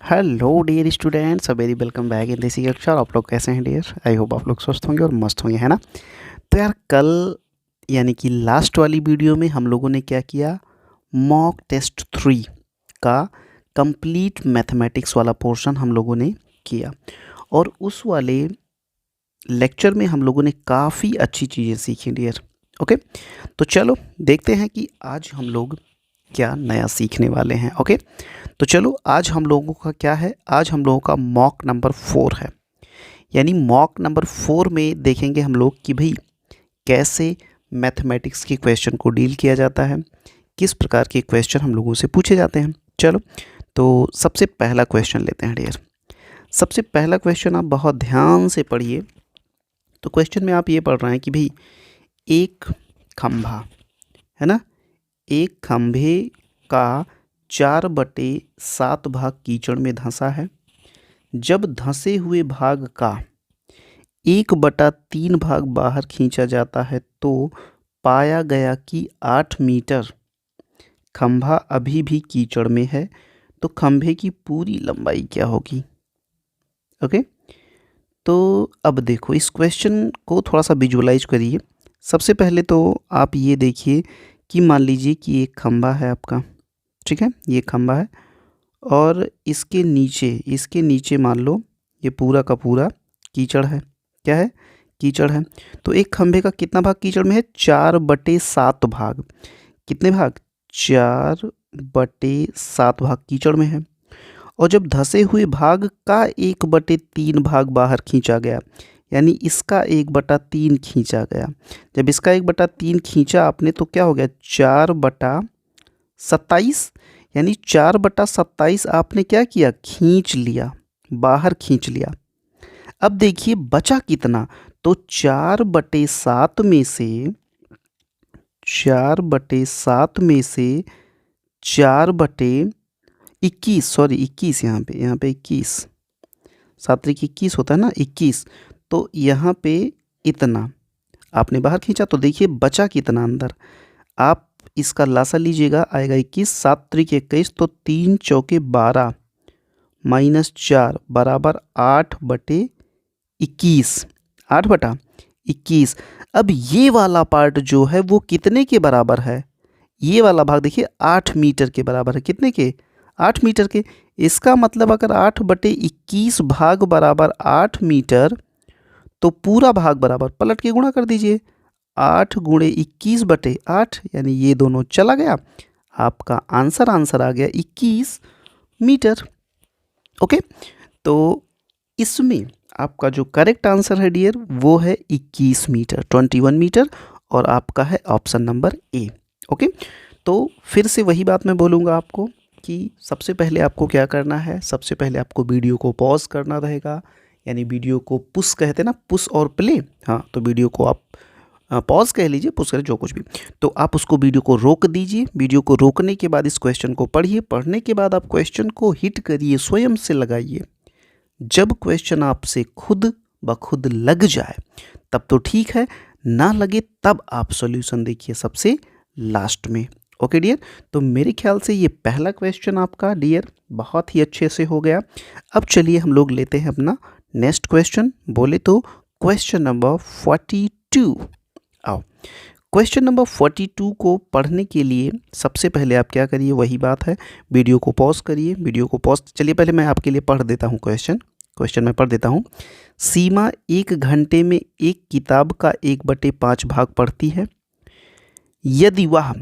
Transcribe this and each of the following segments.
Hello dear students, very welcome back in this कक्षा। आप लोग कैसे हैं डियर? आई होप आप लोग स्वस्थ होंगे और मस्त होंगे, है ना। तो यार कल यानी कि लास्ट वाली वीडियो में हम लोगों ने क्या किया, मॉक टेस्ट 3 का कंप्लीट मैथमेटिक्स वाला पोर्शन हम लोगों ने किया। और उस वाले लेक्चर में हम लोगों ने काफ़ी अच्छी चीज़ें सीखी डियर। ओके, तो चलो देखते हैं कि आज हम लोग क्या नया सीखने वाले हैं। ओके, तो चलो आज हम लोगों का क्या है, आज हम लोगों का मॉक नंबर 4 है। यानी मॉक नंबर 4 में देखेंगे हम लोग कि भाई कैसे मैथमेटिक्स के क्वेश्चन को डील किया जाता है, किस प्रकार के क्वेश्चन हम लोगों से पूछे जाते हैं। चलो, तो सबसे पहला क्वेश्चन लेते हैं डियर। सबसे पहला क्वेश्चन आप बहुत ध्यान से पढ़िए। तो क्वेश्चन में आप ये पढ़ रहे हैं कि भाई एक खंभा है ना, एक खंभे का 4/7 भाग कीचड़ में धंसा है। जब धंसे हुए भाग का 1/3 भाग बाहर खींचा जाता है तो पाया गया कि 8 मीटर खंभा अभी भी कीचड़ में है। तो खंभे की पूरी लंबाई क्या होगी? ओके, तो अब देखो इस क्वेश्चन को थोड़ा सा विजुअलाइज करिए। सबसे पहले तो आप ये देखिए कि मान लीजिए कि एक खंभा है आपका, ठीक है, ये खंभा है और इसके नीचे मान लो ये पूरा का पूरा कीचड़ है। क्या है? कीचड़ है। तो एक खंभे का कितना भाग कीचड़ में है? 4/7 भाग। कितने भाग? 4/7 भाग कीचड़ में है। और जब धंसे हुए भाग का 1/3 भाग बाहर खींचा गया, यानी इसका 1/3 खींचा गया। जब इसका 1/3 खींचा आपने तो क्या हो गया? 4/27। यानी 4/27 आपने क्या किया? खींच लिया, बाहर खींच लिया। अब देखिए बचा कितना, तो 4/7 में से 4/21, सॉरी 21, यहाँ पे 21, 7×21 होता है ना, 21। तो यहाँ पे इतना आपने बाहर खींचा, तो देखिए बचा कितना अंदर। आप इसका लासा लीजिएगा, आएगा 21, 7×21, तो 3×4 -4 बराबर 8/21। 8/21। अब ये वाला पार्ट जो है वो कितने के बराबर है? ये वाला भाग देखिए 8 मीटर के बराबर है। कितने के? 8 मीटर के। इसका मतलब अगर 8/21 भाग बराबर 8 मीटर, तो पूरा भाग बराबर पलट के गुणा कर दीजिए, 8×21/8, यानी ये दोनों चला गया। आपका आंसर आ गया 21 मीटर। ओके, तो इसमें आपका जो करेक्ट आंसर है डियर वो है 21 मीटर, 21 मीटर। और आपका है ऑप्शन नंबर ए। ओके, तो फिर से वही बात मैं बोलूँगा आपको कि सबसे पहले आपको क्या करना है, सबसे पहले आपको वीडियो को पॉज करना रहेगा। यानी वीडियो को पुश कहते हैं ना, पुश और प्ले। हाँ, तो वीडियो को आप पॉज कह लीजिए, पुश करें, जो कुछ भी। तो आप उसको वीडियो को रोक दीजिए। वीडियो को रोकने के बाद इस क्वेश्चन को पढ़िए। पढ़ने के बाद आप क्वेश्चन को हिट करिए, स्वयं से लगाइए। जब क्वेश्चन आपसे खुद ब खुद लग जाए तब तो ठीक है, ना लगे तब आप सॉल्यूशन देखिए सबसे लास्ट में। ओके डियर, तो मेरे ख्याल से ये पहला क्वेश्चन आपका डियर बहुत ही अच्छे से हो गया। अब चलिए हम लोग लेते हैं अपना नेक्स्ट क्वेश्चन। बोले तो क्वेश्चन नंबर 42। आओ, क्वेश्चन नंबर 42 को पढ़ने के लिए सबसे पहले आप क्या करिए, वही बात है, वीडियो को पॉज करिए। वीडियो को पॉज, चलिए पहले मैं आपके लिए पढ़ देता हूँ क्वेश्चन मैं पढ़ देता हूँ। सीमा 1 घंटे में एक किताब का 1/5 भाग पढ़ती है। यदि वह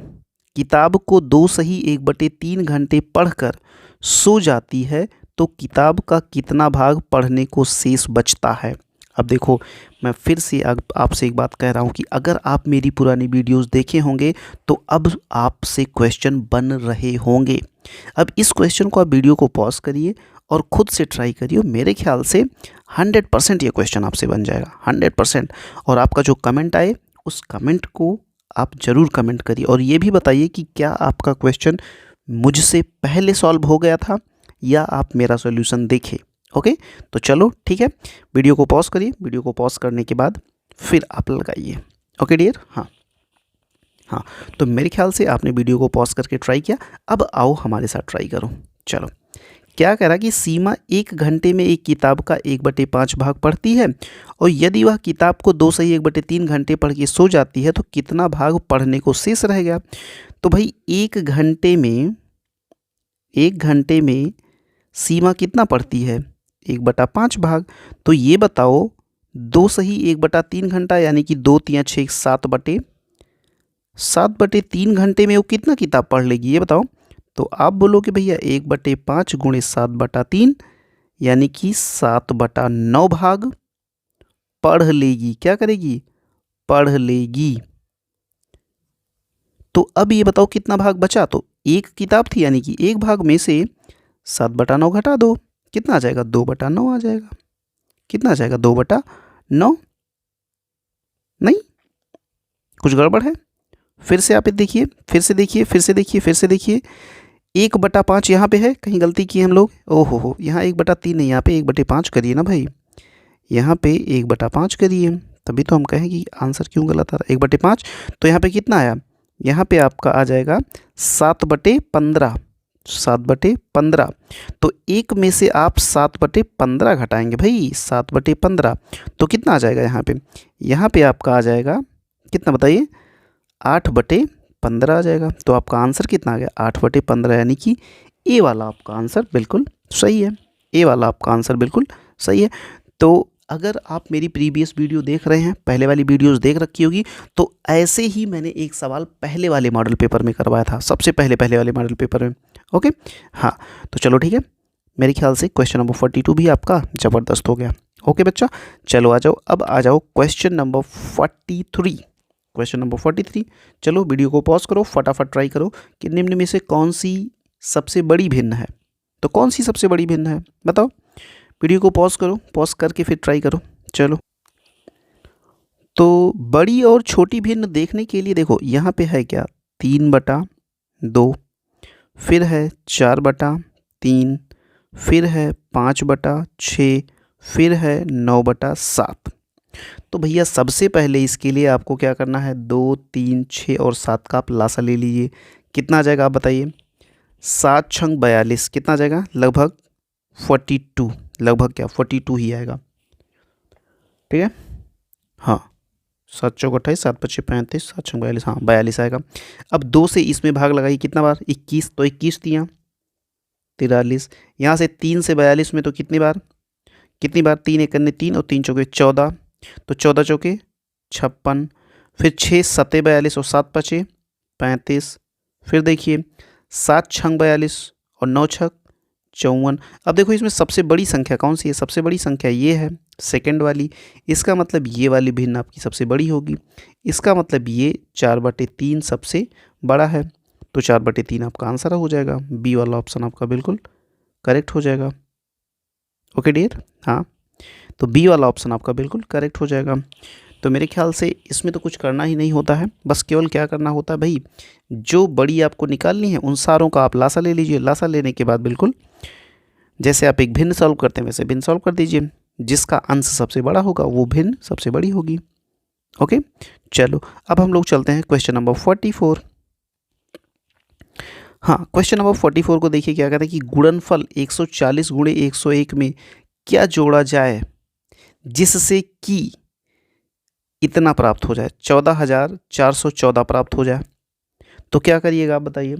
किताब को 2 सही 1/3 घंटे पढ़कर सो जाती है तो किताब का कितना भाग पढ़ने को शेष बचता है? अब देखो, मैं फिर से आपसे एक बात कह रहा हूँ कि अगर आप मेरी पुरानी वीडियोस देखे होंगे तो अब आपसे क्वेश्चन बन रहे होंगे। अब इस क्वेश्चन को आप वीडियो को पॉज करिए और ख़ुद से ट्राई करिए। मेरे ख्याल से 100% ये क्वेश्चन आपसे बन जाएगा, 100%। और आपका जो कमेंट आए उस कमेंट को आप ज़रूर कमेंट करिए और ये भी बताइए कि क्या आपका क्वेश्चन मुझसे पहले सॉल्व हो गया था या आप मेरा सॉल्यूशन देखें। ओके, तो चलो ठीक है, वीडियो को पॉज करिए। वीडियो को पॉज करने के बाद फिर आप लगाइए। ओके डियर, हाँ, तो मेरे ख्याल से आपने वीडियो को पॉज करके ट्राई किया। अब आओ हमारे साथ ट्राई करो। चलो, क्या कह रहा कि सीमा 1 घंटे में एक किताब का 1/5 भाग पढ़ती है और यदि वह किताब को 2 से 1/3 घंटे पढ़ के सो जाती है तो कितना भाग पढ़ने को शेष रह गया। तो भाई 1 घंटे में सीमा कितना पढ़ती है, 1/5 भाग। तो ये बताओ 2 सही 1/3 घंटा यानी कि 2 तिया 6 7/3 घंटे में वो कितना किताब पढ़ लेगी ये बताओ। तो आप बोलो कि भैया 1/5 गुणे 7/3 यानी कि 7/9 भाग पढ़ लेगी। क्या करेगी, पढ़ लेगी। तो अब ये बताओ कितना भाग बचा। तो एक किताब थी यानी कि एक भाग में से 7/9 घटा दो, कितना आ जाएगा 2/9 आ जाएगा। कितना आ जाएगा 2/9। नहीं, कुछ गड़बड़ है। फिर से आप देखिए, फिर से देखिए, फिर से देखिए, फिर से देखिए। 1/5 यहाँ पे है, कहीं गलती की हम लोग। ओहो हो, यहाँ 1/3 नहीं, यहाँ पे 1/5 करिए ना भाई। यहाँ पे 1/5 करिए, तभी तो हम कहें कि आंसर क्यों गलत आ रहा है। 1/5 तो यहाँ पे कितना आया, यहाँ पे आपका आ जाएगा 7/15। 7/15 तो एक में से आप 7/15 घटाएंगे भाई, 7/15 तो कितना आ जाएगा यहाँ पे आपका आ जाएगा कितना बताइए, 8/15 आ जाएगा। तो आपका आंसर कितना आ गया, 8/15 यानी कि ए वाला आपका आंसर बिल्कुल सही है। ए वाला आपका आंसर बिल्कुल सही है। तो अगर आप मेरी प्रीवियस वीडियो देख रहे हैं, पहले वाली वीडियोस देख रखी होगी, तो ऐसे ही मैंने एक सवाल पहले वाले मॉडल पेपर में करवाया था, सबसे पहले वाले मॉडल पेपर में। ओके हाँ, तो चलो ठीक है, मेरे ख्याल से क्वेश्चन नंबर 42 भी आपका ज़बरदस्त हो गया। ओके बच्चा, चलो आ जाओ, अब आ जाओ क्वेश्चन नंबर 43। क्वेश्चन नंबर 43, चलो वीडियो को पॉज करो, फटाफट ट्राई करो कि निम्न में से कौन सी सबसे बड़ी भिन्न है। तो कौन सी सबसे बड़ी भिन्न है बताओ। वीडियो को पॉज करो, पॉज करके फिर ट्राई करो। चलो, तो बड़ी और छोटी भिन्न देखने के लिए देखो यहाँ पे है क्या, 3/2, फिर है 4/3, फिर है 5/6, फिर है 9/7। तो भैया सबसे पहले इसके लिए आपको क्या करना है, 2, 3, 6 और 7 का आप लासा ले लीजिए। कितना आ जाएगा आप बताइए, 7 छंग 42, कितना आ जाएगा, लगभग 42, लगभग क्या 42 ही आएगा। ठीक है, हाँ 7 चौक 28, 7 पच्चीस 35, 7 छंग 42, हाँ 42 आएगा। अब 2 से इसमें भाग लगाइए, कितना बार, 21, तो 21 तियाँ 43। यहाँ से 3 से 42 में तो कितनी बार 3 एक 3 और 3 चौके 14, तो 14 चौके 56, फिर 6 सत्ते 42 और 7 पचे 35, फिर देखिए 7 छंग 42 और 9 छक 54। अब देखो इसमें सबसे बड़ी संख्या कौन सी है, सबसे बड़ी संख्या ये है सेकंड वाली, इसका मतलब ये वाली भिन्न आपकी सबसे बड़ी होगी। इसका मतलब ये 4/3 सबसे बड़ा है, तो 4/3 आपका आंसर हो जाएगा। बी वाला ऑप्शन आपका बिल्कुल करेक्ट हो जाएगा। ओके डियर, हाँ तो बी वाला ऑप्शन आपका बिल्कुल करेक्ट हो जाएगा। तो मेरे ख्याल से इसमें तो कुछ करना ही नहीं होता है, बस केवल क्या करना होता है भाई, जो बड़ी आपको निकालनी है उन सारों का आप लासा ले लीजिए। लासा लेने के बाद बिल्कुल जैसे आप एक भिन्न सॉल्व करते हैं वैसे भिन्न सॉल्व कर दीजिए, जिसका अंश सबसे बड़ा होगा वो भिन्न सबसे बड़ी होगी। ओके चलो, अब हम लोग चलते हैं क्वेश्चन नंबर 44। हाँ, क्वेश्चन नंबर 44 को देखिए क्या कहता है कि गुणनफल 140 गुणे 101 में क्या जोड़ा जाए जिससे कि इतना प्राप्त हो जाए, 14,414 प्राप्त हो जाए। तो क्या करिएगा आप बताइए,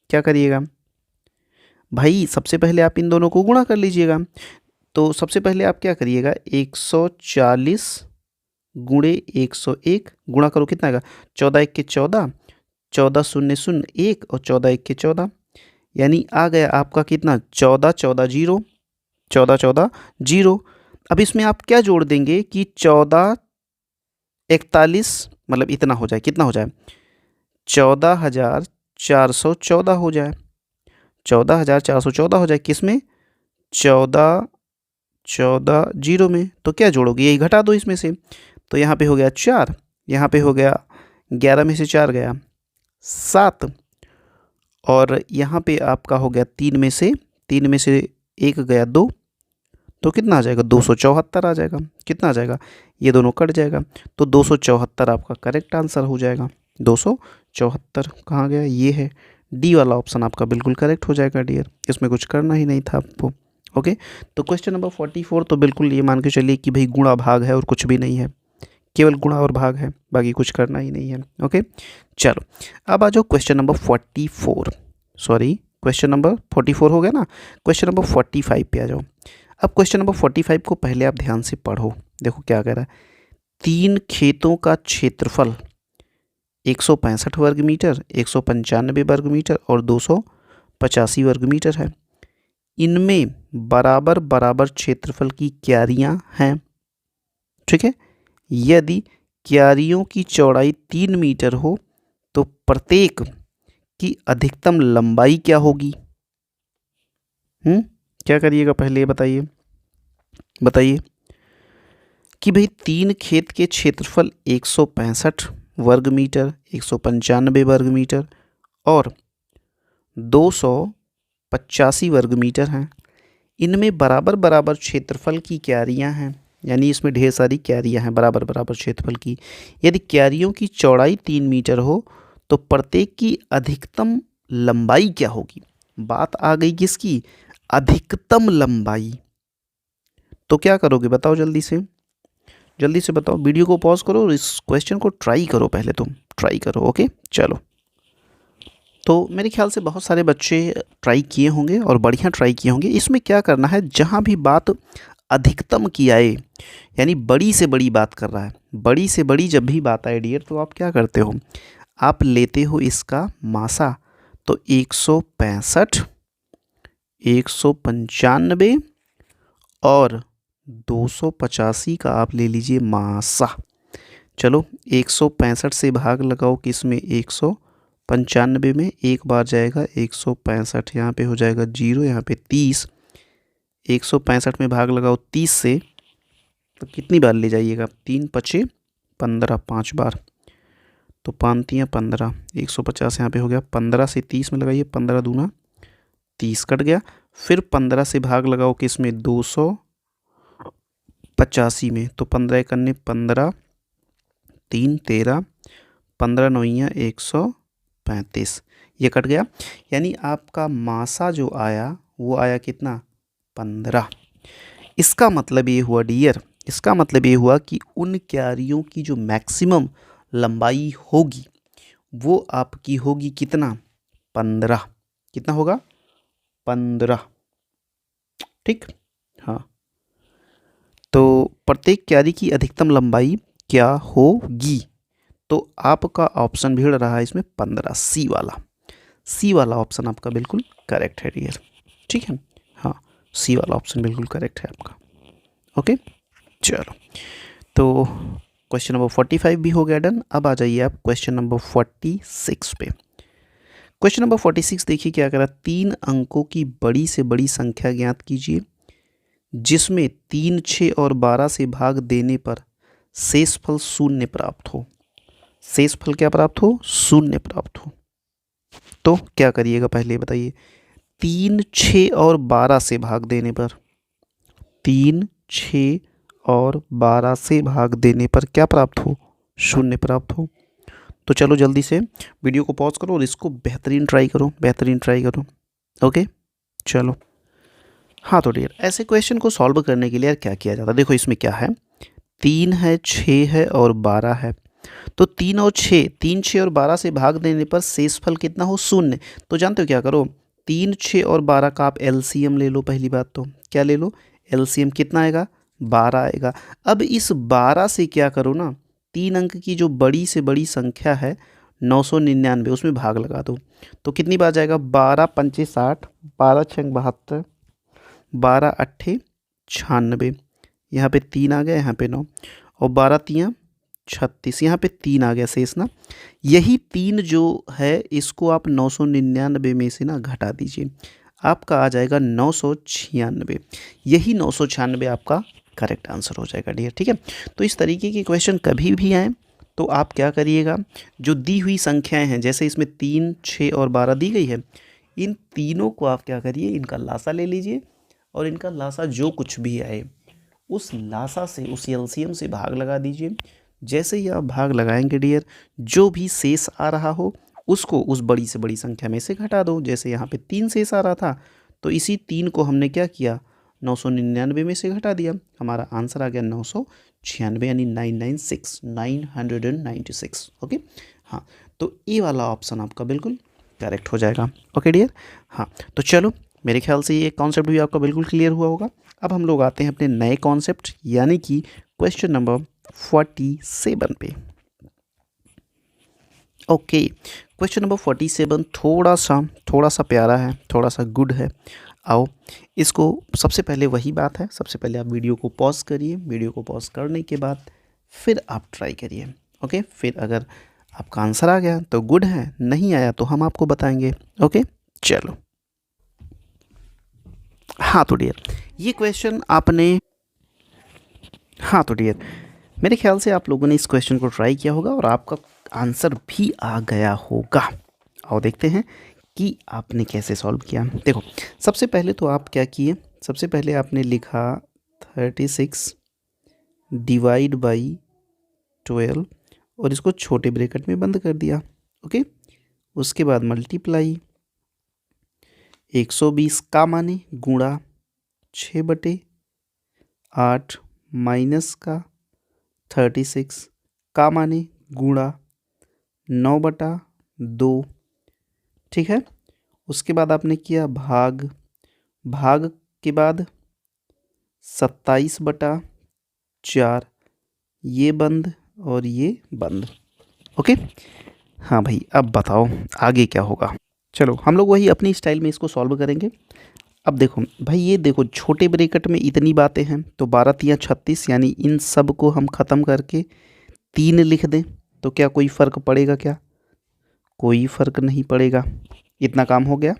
क्या करिएगा भाई। सबसे पहले आप इन दोनों को गुणा कर लीजिएगा। तो सबसे पहले आप क्या करिएगा, 140 गुणे 101 गुणा करो, कितना आएगा, 14 1 के 14, 14 0 0 1 और 14 1 के 14, यानी आ गया आपका कितना, 14 14 0, 14 14 0। अब इसमें आप क्या जोड़ देंगे कि 14 41 मतलब इतना हो जाए, कितना हो जाए, 14,414 हो जाए, 14,414 हो जाए किसमें, 14 14 0 में। तो क्या जोड़ोगे, यही घटा दो इसमें से। तो यहाँ पे हो गया 4, यहाँ पे हो गया 11 में से 4 गया 7, और यहाँ पे आपका हो गया 3 में से 1 गया 2, तो कितना आ जाएगा, 274 आ जाएगा। कितना आ जाएगा, ये दोनों कट जाएगा, तो 274 आपका करेक्ट आंसर हो जाएगा। 274 कहाँ गया, ये है डी वाला ऑप्शन आपका बिल्कुल करेक्ट हो जाएगा डियर, इसमें कुछ करना ही नहीं था आपको। ओके, तो क्वेश्चन नंबर 44 तो बिल्कुल ये मान के चलिए कि भाई गुणा भाग है और कुछ भी नहीं है, केवल गुणा और भाग है, बाकी कुछ करना ही नहीं है। ओके, चलो अब आ जाओ question number 44, sorry question number 44 हो गया ना, क्वेश्चन नंबर 45 पे आ जाओ। अब क्वेश्चन नंबर 45 को पहले आप ध्यान से पढ़ो, देखो क्या कह रहा है। 3 खेतों का क्षेत्रफल 165 वर्ग मीटर, 195 वर्ग मीटर और 285 वर्ग मीटर है। इनमें बराबर बराबर क्षेत्रफल की क्यारियां हैं। ठीक है, यदि क्यारियों की चौड़ाई 3 मीटर हो तो प्रत्येक की अधिकतम लंबाई क्या होगी? क्या करिएगा पहले बताइए, बताइए कि भाई 3 खेत के क्षेत्रफल 165 वर्ग मीटर, 195 वर्ग मीटर और 285 वर्ग मीटर हैं। इनमें बराबर बराबर क्षेत्रफल की क्यारियां हैं, यानी इसमें ढेर सारी क्यारियां हैं बराबर बराबर क्षेत्रफल की। यदि क्यारियों की चौड़ाई 3 मीटर हो तो प्रत्येक की अधिकतम लंबाई क्या होगी? बात आ गई किसकी? अधिकतम लंबाई। तो क्या करोगे बताओ जल्दी से, जल्दी से बताओ, वीडियो को पॉज करो और इस क्वेश्चन को ट्राई करो, पहले तुम ट्राई करो। ओके, चलो। तो मेरे ख्याल से बहुत सारे बच्चे ट्राई किए होंगे और बढ़िया ट्राई किए होंगे। इसमें क्या करना है, जहाँ भी बात अधिकतम की आए, यानी बड़ी से बड़ी बात कर रहा है, बड़ी से बड़ी जब भी बात आए डियर, तो आप क्या करते हो, आप लेते हो इसका मासा। तो 165, 195 और 285 का आप ले लीजिए मासा। चलो 165 से भाग लगाओ किस में, 195 में, एक बार जाएगा 165, यहाँ पे हो जाएगा 0, यहाँ पे 30। 165 में भाग लगाओ 30 से, तो कितनी बार ले जाइएगा, 3 पचे 15, 5 बार, तो 5 15, 150 यहाँ पे हो गया। 15 से 30 में लगाइए, 15 दूना 30 कट गया। फिर 15 से भाग लगाओ किस में, 285 में, तो 15 करने 15, 3 13, 15 9 135, ये कट गया। यानी आपका मासा जो आया वो आया कितना, 15। इसका मतलब ये हुआ डियर, इसका मतलब ये हुआ कि उन क्यारियों की जो मैक्सिमम लंबाई होगी वो आपकी होगी कितना, 15। कितना होगा, 15। ठीक, हाँ। तो प्रत्येक क्यारी की अधिकतम लंबाई क्या होगी? तो आपका ऑप्शन भिड़ रहा है इसमें 15, सी वाला, सी वाला ऑप्शन आपका बिल्कुल करेक्ट है डियर। ठीक है, हाँ, सी वाला ऑप्शन बिल्कुल करेक्ट है आपका। ओके, चलो। तो क्वेश्चन नंबर 45 भी हो गया डन। अब आ जाइए आप क्वेश्चन नंबर 46 पे। क्वेश्चन नंबर 46 देखिए क्या करा, 3 अंकों की बड़ी से बड़ी संख्या ज्ञात कीजिए जिसमें 3, 6 और 12 से भाग देने पर शेषफल 0 प्राप्त हो। शेषफल क्या प्राप्त हो, 0 प्राप्त हो। तो क्या करिएगा पहले बताइए, 3, 6 और 12 से भाग देने पर, 3, 6 और 12 से भाग देने पर क्या प्राप्त हो, 0 प्राप्त हो। तो चलो जल्दी से वीडियो को पॉज करो और इसको बेहतरीन ट्राई करो, बेहतरीन ट्राई करो। ओके, चलो। हाँ तो डियर, ऐसे क्वेश्चन को सॉल्व करने के लिए यार क्या किया जाता है, देखो इसमें क्या है, 3 है, 6 है और 12 है। तो 3 और 6, 3, 6 और 12 से भाग देने पर शेषफल कितना हो, 0। तो जानते हो क्या करो, 3, 6 और 12 का आप एलसीएम ले लो। पहली बात तो क्या ले लो, एलसीएम कितना आएगा, 12 आएगा। अब इस 12 से क्या करो ना, 3 अंक की जो बड़ी से बड़ी संख्या है 999, उसमें भाग लगा दो। तो कितनी बार जाएगा, 12 पंचे 60, 12 छंग 72, 12 अट्ठे 96, यहाँ पे 3 आ गया, यहाँ पे 9 और 12 तियाँ 36, यहाँ पे 3 आ गया शेष ना। यही 3 जो है इसको आप 999 में से ना घटा दीजिए, आपका आ जाएगा 996। यही 996 आपका करेक्ट आंसर हो जाएगा डियर। ठीक है, तो इस तरीके के क्वेश्चन कभी भी आए तो आप क्या करिएगा, जो दी हुई संख्याएं हैं, जैसे इसमें 3, 6 और 12 दी गई है, इन तीनों को आप क्या करिए, इनका लासा ले लीजिए और इनका लासा जो कुछ भी आए उस लासा से, उस एलसीएम से भाग लगा दीजिए। जैसे ही आप भाग लगाएंगे डियर, जो भी शेष आ रहा हो उसको उस बड़ी से बड़ी संख्या में से घटा दो। जैसे यहाँ पे 3 शेष आ रहा था, तो इसी 3 को हमने क्या किया, 999 में से घटा दिया। हमारा आंसर आ गया 996 यानी 996। ओके, हाँ, तो ये वाला ऑप्शन आपका बिल्कुल करेक्ट हो जाएगा। ओके डियर, हाँ, तो चलो मेरे ख्याल से ये कॉन्सेप्ट भी आपका बिल्कुल क्लियर हुआ होगा। अब हम लोग आते हैं अपने नए कॉन्सेप्ट यानी कि क्वेश्चन नंबर 47 पे। ओके, क्वेश्चन नंबर 47 थोड़ा सा प्यारा है, थोड़ा सा गुड है। आओ इसको, सबसे पहले वही बात है, सबसे पहले आप वीडियो को पॉज करिए। वीडियो को पॉज करने के बाद फिर आप ट्राई करिए। ओके, फिर अगर आपका आंसर आ गया तो गुड है, नहीं आया तो हम आपको बताएंगे। ओके, चलो। हाँ तो डियर, ये क्वेश्चन आपने, हाँ तो डियर, मेरे ख्याल से आप लोगों ने इस क्वेश्चन को ट्राई किया होगा और आपका आंसर भी आ गया होगा। आओ देखते हैं कि आपने कैसे सॉल्व किया। देखो, सबसे पहले तो आप क्या किए, सबसे पहले आपने लिखा 36 डिवाइड बाई 12 और इसको छोटे ब्रैकेट में बंद कर दिया। ओके, उसके बाद मल्टीप्लाई 120 का माने गुणा 6/8 माइनस का 36 का माने गुणा 9/2। ठीक है, उसके बाद आपने किया भाग, भाग के बाद 27/4, ये बंद और ये बंद। ओके, हाँ भाई, अब बताओ आगे क्या होगा। चलो हम लोग वही अपनी स्टाइल में इसको सॉल्व करेंगे। अब देखो भाई, ये देखो छोटे ब्रैकेट में इतनी बातें हैं, तो 12 तिया 36, यानी इन सब को हम ख़त्म करके 3 लिख दें तो क्या कोई फ़र्क पड़ेगा क्या? कोई फ़र्क नहीं पड़ेगा। इतना काम हो गया।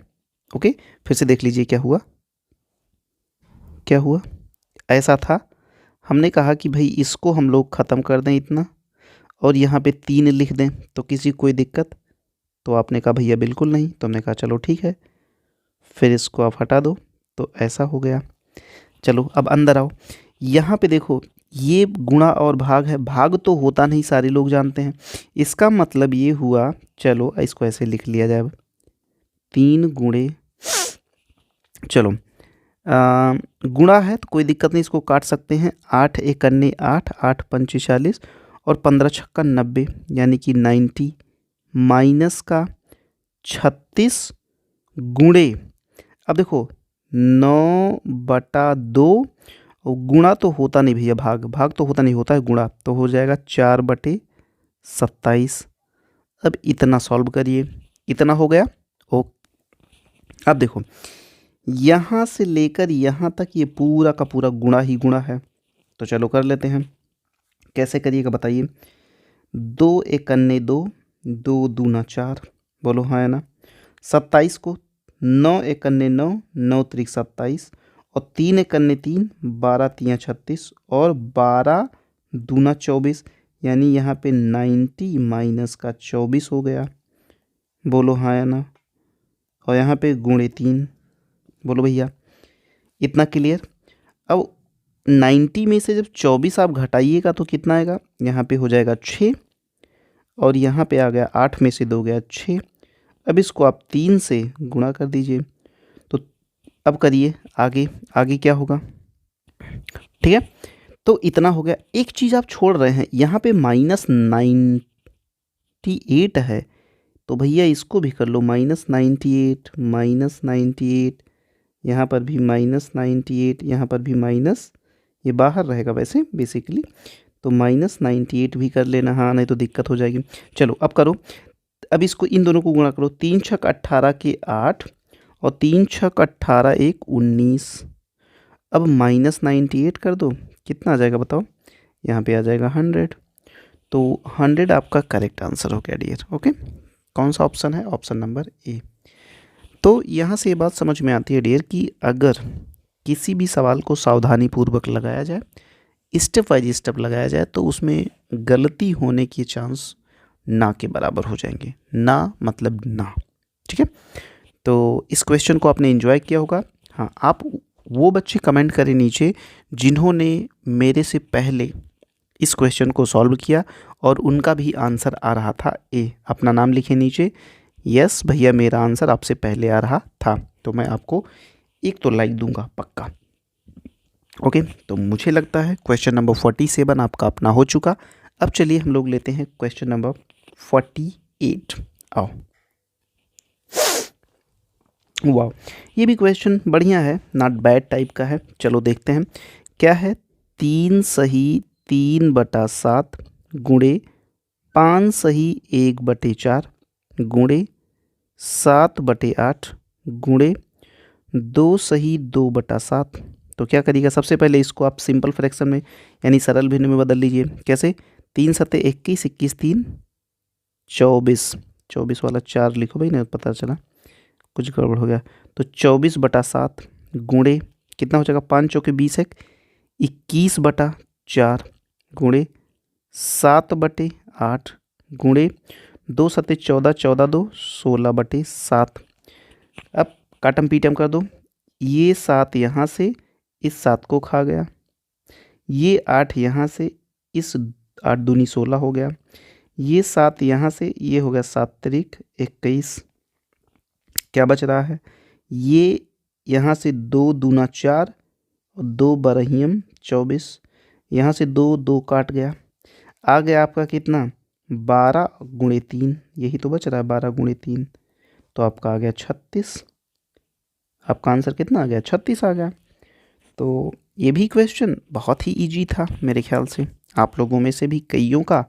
ओके, फिर से देख लीजिए क्या हुआ, क्या हुआ। ऐसा था, हमने कहा कि भाई इसको हम लोग ख़त्म कर दें इतना और यहाँ पे 3 लिख दें तो किसी कोई दिक्कत? तो आपने कहा भैया बिल्कुल नहीं। तो हमने कहा चलो ठीक है, फिर इसको आप हटा दो, तो ऐसा हो गया। चलो अब अंदर आओ, यहाँ पे देखो ये गुणा और भाग है, भाग तो होता नहीं, सारे लोग जानते हैं। इसका मतलब ये हुआ, चलो इसको ऐसे लिख लिया जाए, 3 गुणे, चलो गुणा है तो कोई दिक्कत नहीं, इसको काट सकते हैं। 8 एकन्ने 8, 8 पंचे 40 और 15 छक्का 90 यानी कि 90 माइनस का 36 गुणे, अब देखो 9/2 और गुणा तो होता नहीं भैया, भाग भाग तो होता नहीं, होता है गुणा, तो हो जाएगा 4/27। अब इतना सॉल्व करिए, इतना हो गया। ओ, अब देखो यहाँ से लेकर यहाँ तक ये पूरा का पूरा गुणा ही गुणा है, तो चलो कर लेते हैं। कैसे करिएगा बताइए। 2 एकन्ने 2, 2 दूना 4, बोलो हाँ है ना। 27 को 9 एकन्ने 9, 9 त्रिक 27 और 3 एकन्ने 3, 12 तियाँ 36 और 12 दूना 24, यानी यहाँ पे 90 माइनस का 24 हो गया, बोलो हाँ या ना। और यहाँ पे गुणे 3, बोलो भैया, इतना क्लियर। अब 90 में से जब 24 आप घटाइएगा तो कितना आएगा, यहाँ पे हो जाएगा 6 और यहाँ पे आ गया 8 में से 2 गया 6। अब इसको आप 3 से गुणा कर दीजिए, तो अब करिए आगे, आगे क्या होगा। ठीक है, तो इतना हो गया। एक चीज़ आप छोड़ रहे हैं, यहाँ पे -98 है, तो भैया इसको भी कर लो -98, -98, यहाँ पर भी -98, यहाँ पर भी माइनस, ये बाहर रहेगा वैसे बेसिकली, तो -98 भी कर लेना, हाँ नहीं तो दिक्कत हो जाएगी। चलो अब करो, अब इसको इन दोनों को गुणा करो, 3 छक 18 के 8 और 3 छक 18 1 19। अब -98 कर दो, कितना आ जाएगा बताओ, यहाँ पे आ जाएगा 100। तो 100 आपका करेक्ट आंसर हो गया डियर। ओके, कौन सा ऑप्शन है, ऑप्शन नंबर ए। तो यहाँ से ये बात समझ में आती है डियर कि अगर किसी भी सवाल को सावधानीपूर्वक लगाया जाए, स्टेप वाइज स्टेप लगाया जाए, तो उसमें गलती होने की चांस ना के बराबर हो जाएंगे। ना मतलब ना, ठीक है। तो इस क्वेश्चन को आपने एंजॉय किया होगा। हाँ, आप वो बच्चे कमेंट करें नीचे जिन्होंने मेरे से पहले इस क्वेश्चन को सॉल्व किया और उनका भी आंसर आ रहा था ए, अपना नाम लिखें नीचे, यस भैया, मेरा आंसर आपसे पहले आ रहा था, तो मैं आपको एक तो लाइक दूंगा पक्का। ओके, तो मुझे लगता है क्वेश्चन नंबर 47 आपका अपना हो चुका। अब चलिए हम लोग लेते हैं क्वेश्चन नंबर 48। आओ, वाह, ये भी क्वेश्चन बढ़िया है, नॉट बैड टाइप का है। चलो देखते हैं क्या है। 3 सही 3/7 गुणे 5 सही 1/4 गुणे 7/8 गुणे 2 सही 2/7। तो क्या करिएगा, सबसे पहले इसको आप सिंपल फ्रैक्शन में यानी सरल भिन्न में बदल लीजिए। कैसे? 3 सत्ते 21, 21 3 24, 24 वाला 4 लिखो भाई, नहीं पता चला कुछ गड़बड़ हो गया। तो 24/7 गुणे कितना हो जाएगा, 5 चौके 20 एक 21/4 गुणे 7/8 गुणे 2 सत्ते 14, 14 2 16/7। अब काटम पीटम कर दो, ये 7 यहाँ से इस 7 को खा गया, ये 8 यहाँ से इस 8 दूनी 16 हो गया, ये 7 यहाँ से ये हो गया 7 तरीक 21। क्या बच रहा है, ये यहाँ से 2 दूना 4 और 2 बरहियम 24, यहाँ से 2 2 काट गया, आ गया आपका कितना 12 गुणे 3, यही तो बच रहा है 12 गुणे 3, तो आपका आ गया 36। आपका आंसर कितना आ गया, 36 आ गया। तो ये भी क्वेश्चन बहुत ही इजी था मेरे ख्याल से, आप लोगों में से भी कईयों का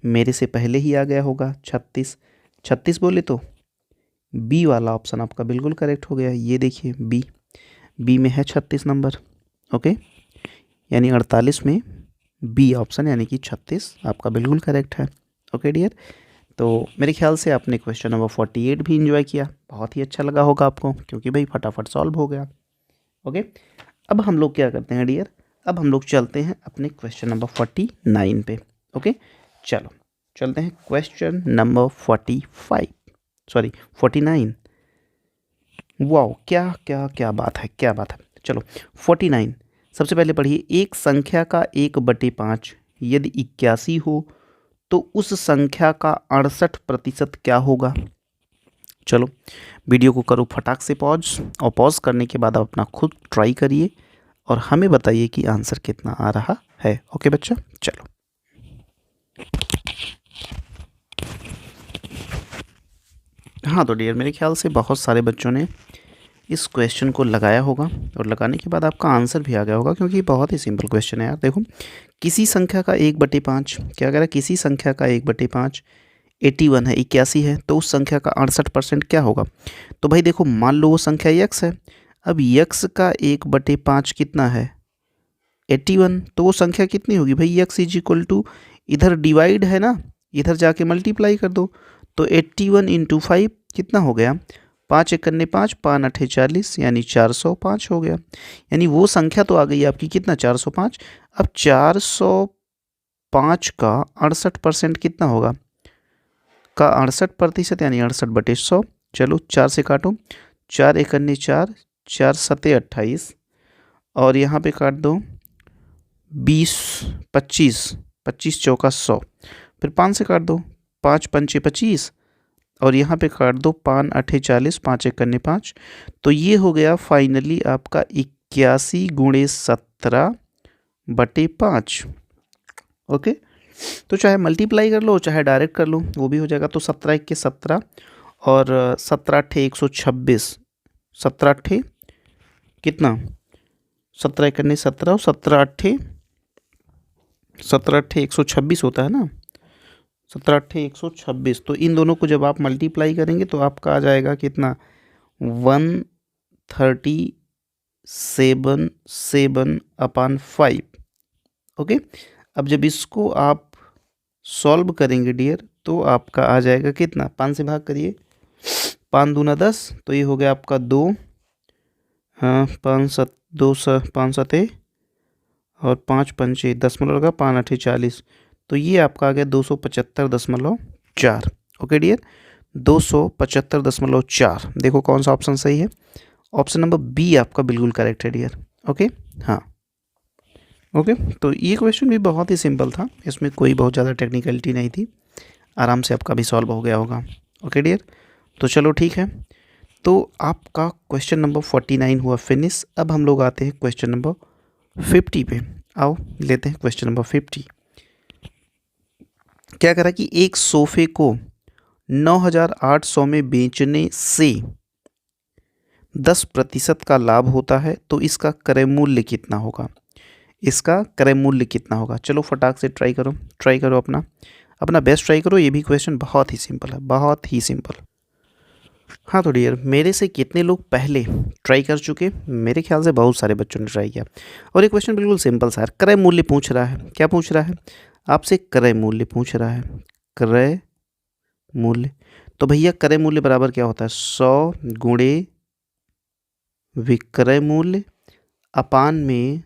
मेरे से पहले ही आ गया होगा 36। 36 बोले तो बी वाला ऑप्शन आपका बिल्कुल करेक्ट हो गया। ये देखिए बी में है 36 नंबर। ओके, यानी 48 में बी ऑप्शन यानी कि 36 आपका बिल्कुल करेक्ट है। ओके डियर, तो मेरे ख्याल से आपने क्वेश्चन नंबर 48 भी इंजॉय किया, बहुत ही अच्छा लगा होगा आपको, क्योंकि भाई फटाफट सॉल्व हो गया। ओके, अब हम लोग क्या करते हैं डियर, अब हम लोग चलते हैं अपने क्वेश्चन नंबर 49 पे। ओके, चलो चलते हैं क्वेश्चन नंबर 49। वाओ, क्या क्या क्या बात है, क्या बात है। चलो 49, सबसे पहले पढ़िए, एक संख्या का 1/5 यदि 81 हो तो उस संख्या का 68% क्या होगा। चलो वीडियो को करो फटाक से पॉज, और पॉज करने के बाद आप अपना खुद ट्राई करिए और हमें बताइए कि आंसर कितना आ रहा है। ओके बच्चा, चलो। हाँ तो डियर, मेरे ख्याल से बहुत सारे बच्चों ने इस क्वेश्चन को लगाया होगा, और लगाने के बाद आपका आंसर भी आ गया होगा, क्योंकि बहुत ही सिंपल क्वेश्चन है यार। देखो, किसी संख्या का 1/5, क्या कह रहा है, किसी संख्या का 1/5 81 है, 81 है, तो उस संख्या का 68% क्या होगा। तो भाई देखो, मान लो वो संख्या यक्स है, अब यक्स का 1/5 कितना है 81, तो वो संख्या कितनी होगी भाई, यक्स इज इक्वल टू, इधर डिवाइड है ना, इधर जाके मल्टीप्लाई कर दो, तो 81 इंटू 5 कितना हो गया, 5 एक करने 5, 5 8 40, यानी 405 हो गया। यानी वो संख्या तो आ गई आपकी कितना, 405। अब 405 का 68% कितना होगा, का 68% यानी 68/100। चलो 4 से काटो, 4 एक करने 4, 4 सत्ते 28, और यहाँ पे काट दो 20 25, 25 चौका 100, फिर 5 से काट दो, 5 पंचे 25, और यहाँ पे काट दो 5 8 40, 5 एक करने 5, तो ये हो गया फाइनली आपका 81 गुणे 17/5। ओके, तो चाहे मल्टीप्लाई कर लो चाहे डायरेक्ट कर लो, वो भी हो जाएगा। तो 17 1 के 17 और 17 8 126, 17 8 कितना, 17 एक करने 17 और 17 8 126 होता है ना, 17 8 126। तो इन दोनों को जब आप मल्टीप्लाई करेंगे तो आपका आ जाएगा कितना, 137/5। ओके, अब जब इसको आप सॉल्व करेंगे डियर, तो आपका आ जाएगा कितना, 5 से भाग करिए, 5 दूना 10, तो ये हो गया आपका 2, हाँ 5 सते और 5 पंचे 10 लगा, 5 8 40, तो ये आपका आ गया 275.4। Okay dear, 275.4। देखो कौन सा ऑप्शन सही है, ऑप्शन नंबर बी आपका बिल्कुल करेक्ट है डियर। ओके, हाँ ओके, तो ये क्वेश्चन भी बहुत ही सिंपल था, इसमें कोई बहुत ज़्यादा टेक्निकलिटी नहीं थी, आराम से आपका भी सॉल्व हो गया होगा। ओके डियर, तो चलो ठीक है, तो आपका क्वेश्चन नंबर 49 हुआ फिनिश। अब हम लोग आते हैं क्वेश्चन नंबर 50 पे। आओ लेते हैं क्वेश्चन नंबर 50। क्या करा कि एक सोफे को 9,800 में बेचने से 10% का लाभ होता है, तो इसका क्रय मूल्य कितना होगा? इसका क्रय मूल्य कितना होगा? चलो फटाक से ट्राई करो अपना अपना बेस्ट ट्राई करो। ये भी क्वेश्चन बहुत ही सिंपल है, बहुत ही सिंपल। हाँ तो डियर, मेरे से कितने लोग पहले ट्राई कर चुके? मेरे ख्याल से बहुत सारे बच्चों ने ट्राई किया। और ये क्वेश्चन बिल्कुल सिंपल सा है, क्रय मूल्य पूछ रहा है। क्या पूछ रहा है? आपसे क्रय मूल्य पूछ रहा है। क्रय मूल्य, तो भैया क्रय मूल्य बराबर क्या होता है? 100 गुणे विक्रय मूल्य अपान में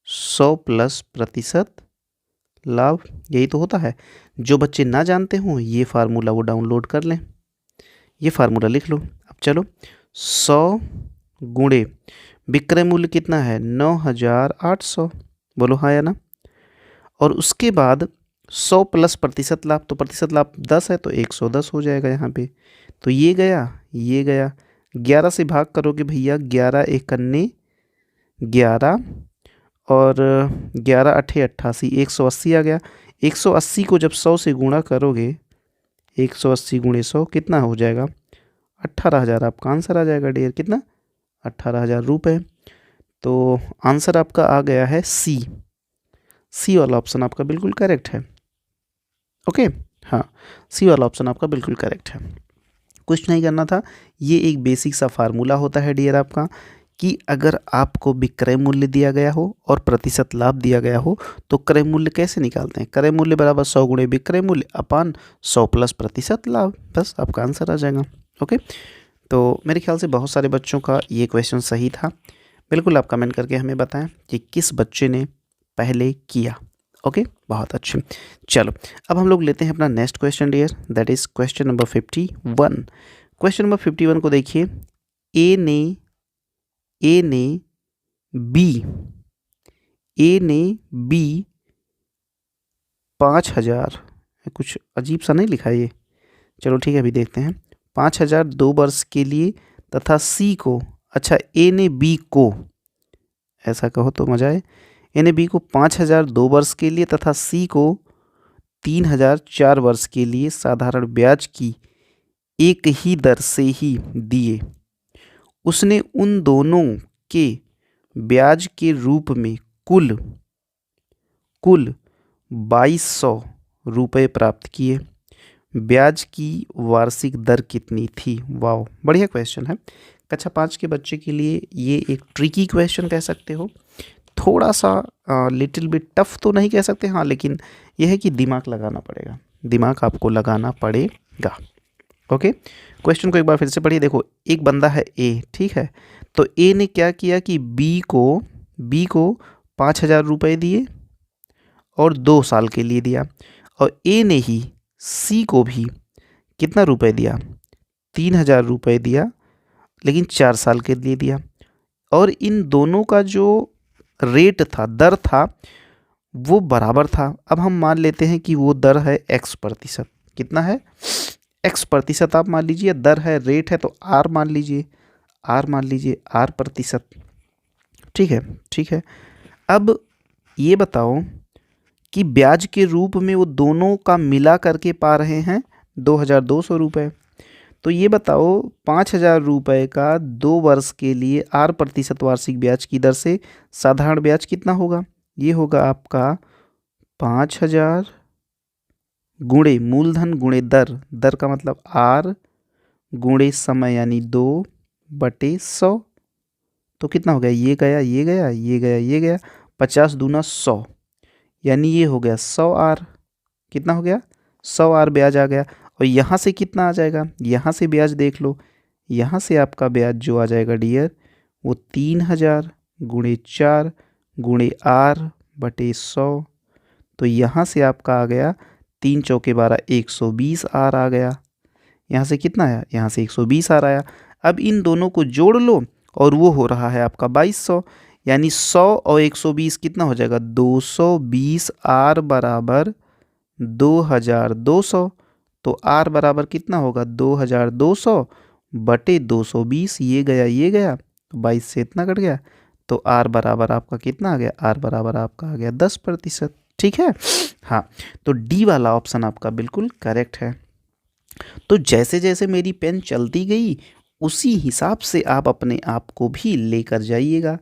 100 प्लस प्रतिशत लाभ। यही तो होता है। जो बच्चे ना जानते हों ये फार्मूला वो डाउनलोड कर लें, ये फार्मूला लिख लो। अब चलो 100 गुणे विक्रय मूल्य कितना है? 9,800। बोलो हाँ या ना। और उसके बाद 100 प्लस प्रतिशत लाभ, तो प्रतिशत लाभ 10 है तो 110 हो जाएगा यहाँ पे। तो ये गया, ये गया। 11 से भाग करोगे भैया, 11 एकन्ने 11 और 11 अट्ठे 88, 180 आ गया। 180 को जब 100 से गुणा करोगे, 180 गुणे 100 कितना हो जाएगा? 18,000 आपका आंसर आ जाएगा डियर। कितना? 18,000 रुपये। तो आंसर आपका आ गया है सी। सी वाला ऑप्शन आपका बिल्कुल करेक्ट है। ओके, हाँ, सी वाला ऑप्शन आपका बिल्कुल करेक्ट है। कुछ नहीं करना था, ये एक बेसिक सा फार्मूला होता है डियर आपका, कि अगर आपको विक्रय मूल्य दिया गया हो और प्रतिशत लाभ दिया गया हो तो क्रय मूल्य कैसे निकालते हैं? क्रय मूल्य बराबर 100 गुणे विक्रय मूल्य अपान 100 प्लस प्रतिशत लाभ, बस आपका आंसर आ जाएगा। ओके, तो मेरे ख्याल से बहुत सारे बच्चों का ये क्वेश्चन सही था। बिल्कुल आप कमेंट करके हमें बताएं कि किस बच्चे ने पहले किया। ओके, बहुत अच्छे। चलो अब हम लोग लेते हैं अपना next question dear, that is question number 51। Question number 51 को देखिए। ए ने बी 5,000, कुछ अजीब सा नहीं लिखा है ये। चलो ठीक है, अभी देखते हैं। 5,000 2 वर्ष के लिए तथा सी को, अच्छा ए ने बी को, ऐसा कहो तो मजा आए। ए ने बी को 5,000 2 वर्ष के लिए तथा सी को 3,000 4 वर्ष के लिए साधारण ब्याज की एक ही दर से ही दिए। उसने उन दोनों के ब्याज के रूप में कुल 2,200 रुपये प्राप्त किए। ब्याज की वार्षिक दर कितनी थी? वाह, बढ़िया क्वेश्चन है। कक्षा 5 के बच्चे के लिए ये एक ट्रिकी क्वेश्चन कह सकते हो। थोड़ा सा लिटिल बिट टफ तो नहीं कह सकते, हाँ, लेकिन यह है कि दिमाग लगाना पड़ेगा, दिमाग आपको लगाना पड़ेगा। ओके, क्वेश्चन को एक बार फिर से पढ़िए। देखो, एक बंदा है ए, ठीक है। तो ए ने क्या किया कि बी को 5,000 रुपये दिए और 2 साल के लिए दिया, और ए ने ही सी को भी कितना रुपए दिया? 3,000 रुपये दिया, लेकिन 4 साल के लिए दिया। और इन दोनों का जो रेट था, दर था, वो बराबर था। अब हम मान लेते हैं कि वो दर है x प्रतिशत। कितना है? x प्रतिशत आप मान लीजिए, दर है, रेट है, तो r मान लीजिए, r प्रतिशत। ठीक है, ठीक है। अब ये बताओ कि ब्याज के रूप में वो दोनों का मिला करके पा रहे हैं 2,200 रुपये। तो ये बताओ 5,000 रुपये का 2 वर्ष के लिए 8% वार्षिक ब्याज की दर से साधारण ब्याज कितना होगा? ये होगा आपका 5,000 गुणे मूलधन गुणे दर, दर का मतलब r गुणे समय यानी 2/100। तो कितना हो गया? ये गया, ये गया, ये गया, ये गया, 50 दूना 100, यानी ये हो गया 100 r। कितना हो गया? 100 r ब्याज आ गया। और यहाँ से कितना आ जाएगा? यहाँ से ब्याज देख लो, यहाँ से आपका ब्याज जो आ जाएगा डियर, वो 3,000 गुणे 4 गुणे r/100। तो यहाँ से आपका आ गया 3 चौके 12, 120 r आ गया। यहाँ से कितना आया? यहाँ से 120 r आया। अब इन दोनों को जोड़ लो और वो हो रहा है आपका 2,200, यानी 100 और 120 कितना हो जाएगा? 220 r बराबर 2,200। तो आर बराबर कितना होगा 2200 बटे 220, ये गया तो 22 से इतना कट गया, तो आर बराबर आपका कितना आ गया, आर बराबर आपका आ गया 10%। ठीक है, हाँ, तो डी वाला ऑप्शन आपका बिल्कुल करेक्ट है। तो जैसे जैसे मेरी पेन चलती गई उसी हिसाब से आप अपने आप को भी लेकर जाइएगा।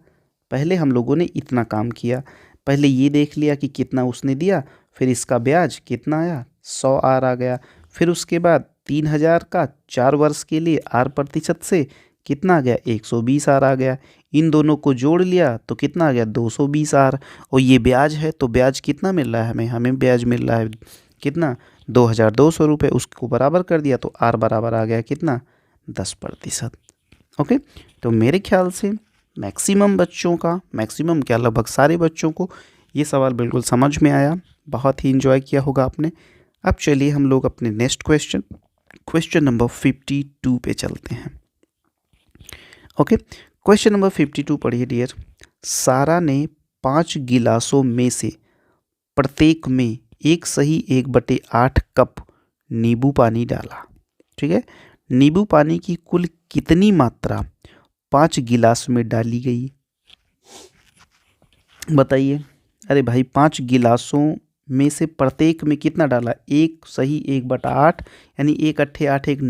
पहले हम लोगों ने इतना काम किया, पहले ये देख लिया कि कितना उसने दिया, फिर इसका ब्याज कितना आया 100 आर आ गया, फिर उसके बाद 3000 का 4 वर्ष के लिए आर प्रतिशत से कितना आ गया 120 आर आ गया, इन दोनों को जोड़ लिया तो कितना आ गया 220 आर, और ये ब्याज है तो ब्याज कितना मिल रहा है हमें, हमें ब्याज मिल रहा है कितना 2200 रुपये, उसको बराबर कर दिया तो आर बराबर आ गया कितना 10%। ओके, तो मेरे ख्याल से मैक्सिमम बच्चों का, मैक्सिमम क्या लगभग सारे बच्चों को ये सवाल बिल्कुल समझ में आया, बहुत ही इन्जॉय किया होगा आपने। अब चलिए हम लोग अपने नेक्स्ट क्वेश्चन नंबर 52 पे चलते हैं। ओके, क्वेश्चन नंबर 52 पढ़िए डियर। सारा ने 5 गिलासों में से प्रत्येक में 1/8 कप नींबू पानी डाला। ठीक है, नींबू पानी की कुल कितनी मात्रा 5 गिलास में डाली गई, बताइए। अरे भाई 5 गिलासों में से प्रत्येक में कितना डाला, 1/8 यानी 1/8 1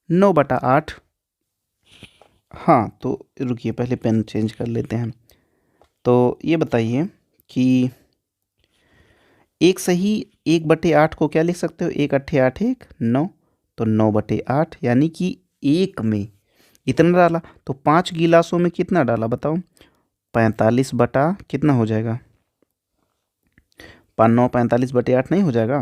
9/8। हाँ, तो रुकिए पहले पेन चेंज कर लेते हैं। तो ये बताइए कि 1/8 को क्या लिख सकते हो, 1/8 1 9, तो 9/8 यानी कि एक में इतना डाला, तो 5 गिलासों में कितना डाला बताओ, 45 बटा कितना हो जाएगा, 45/8 नहीं हो जाएगा,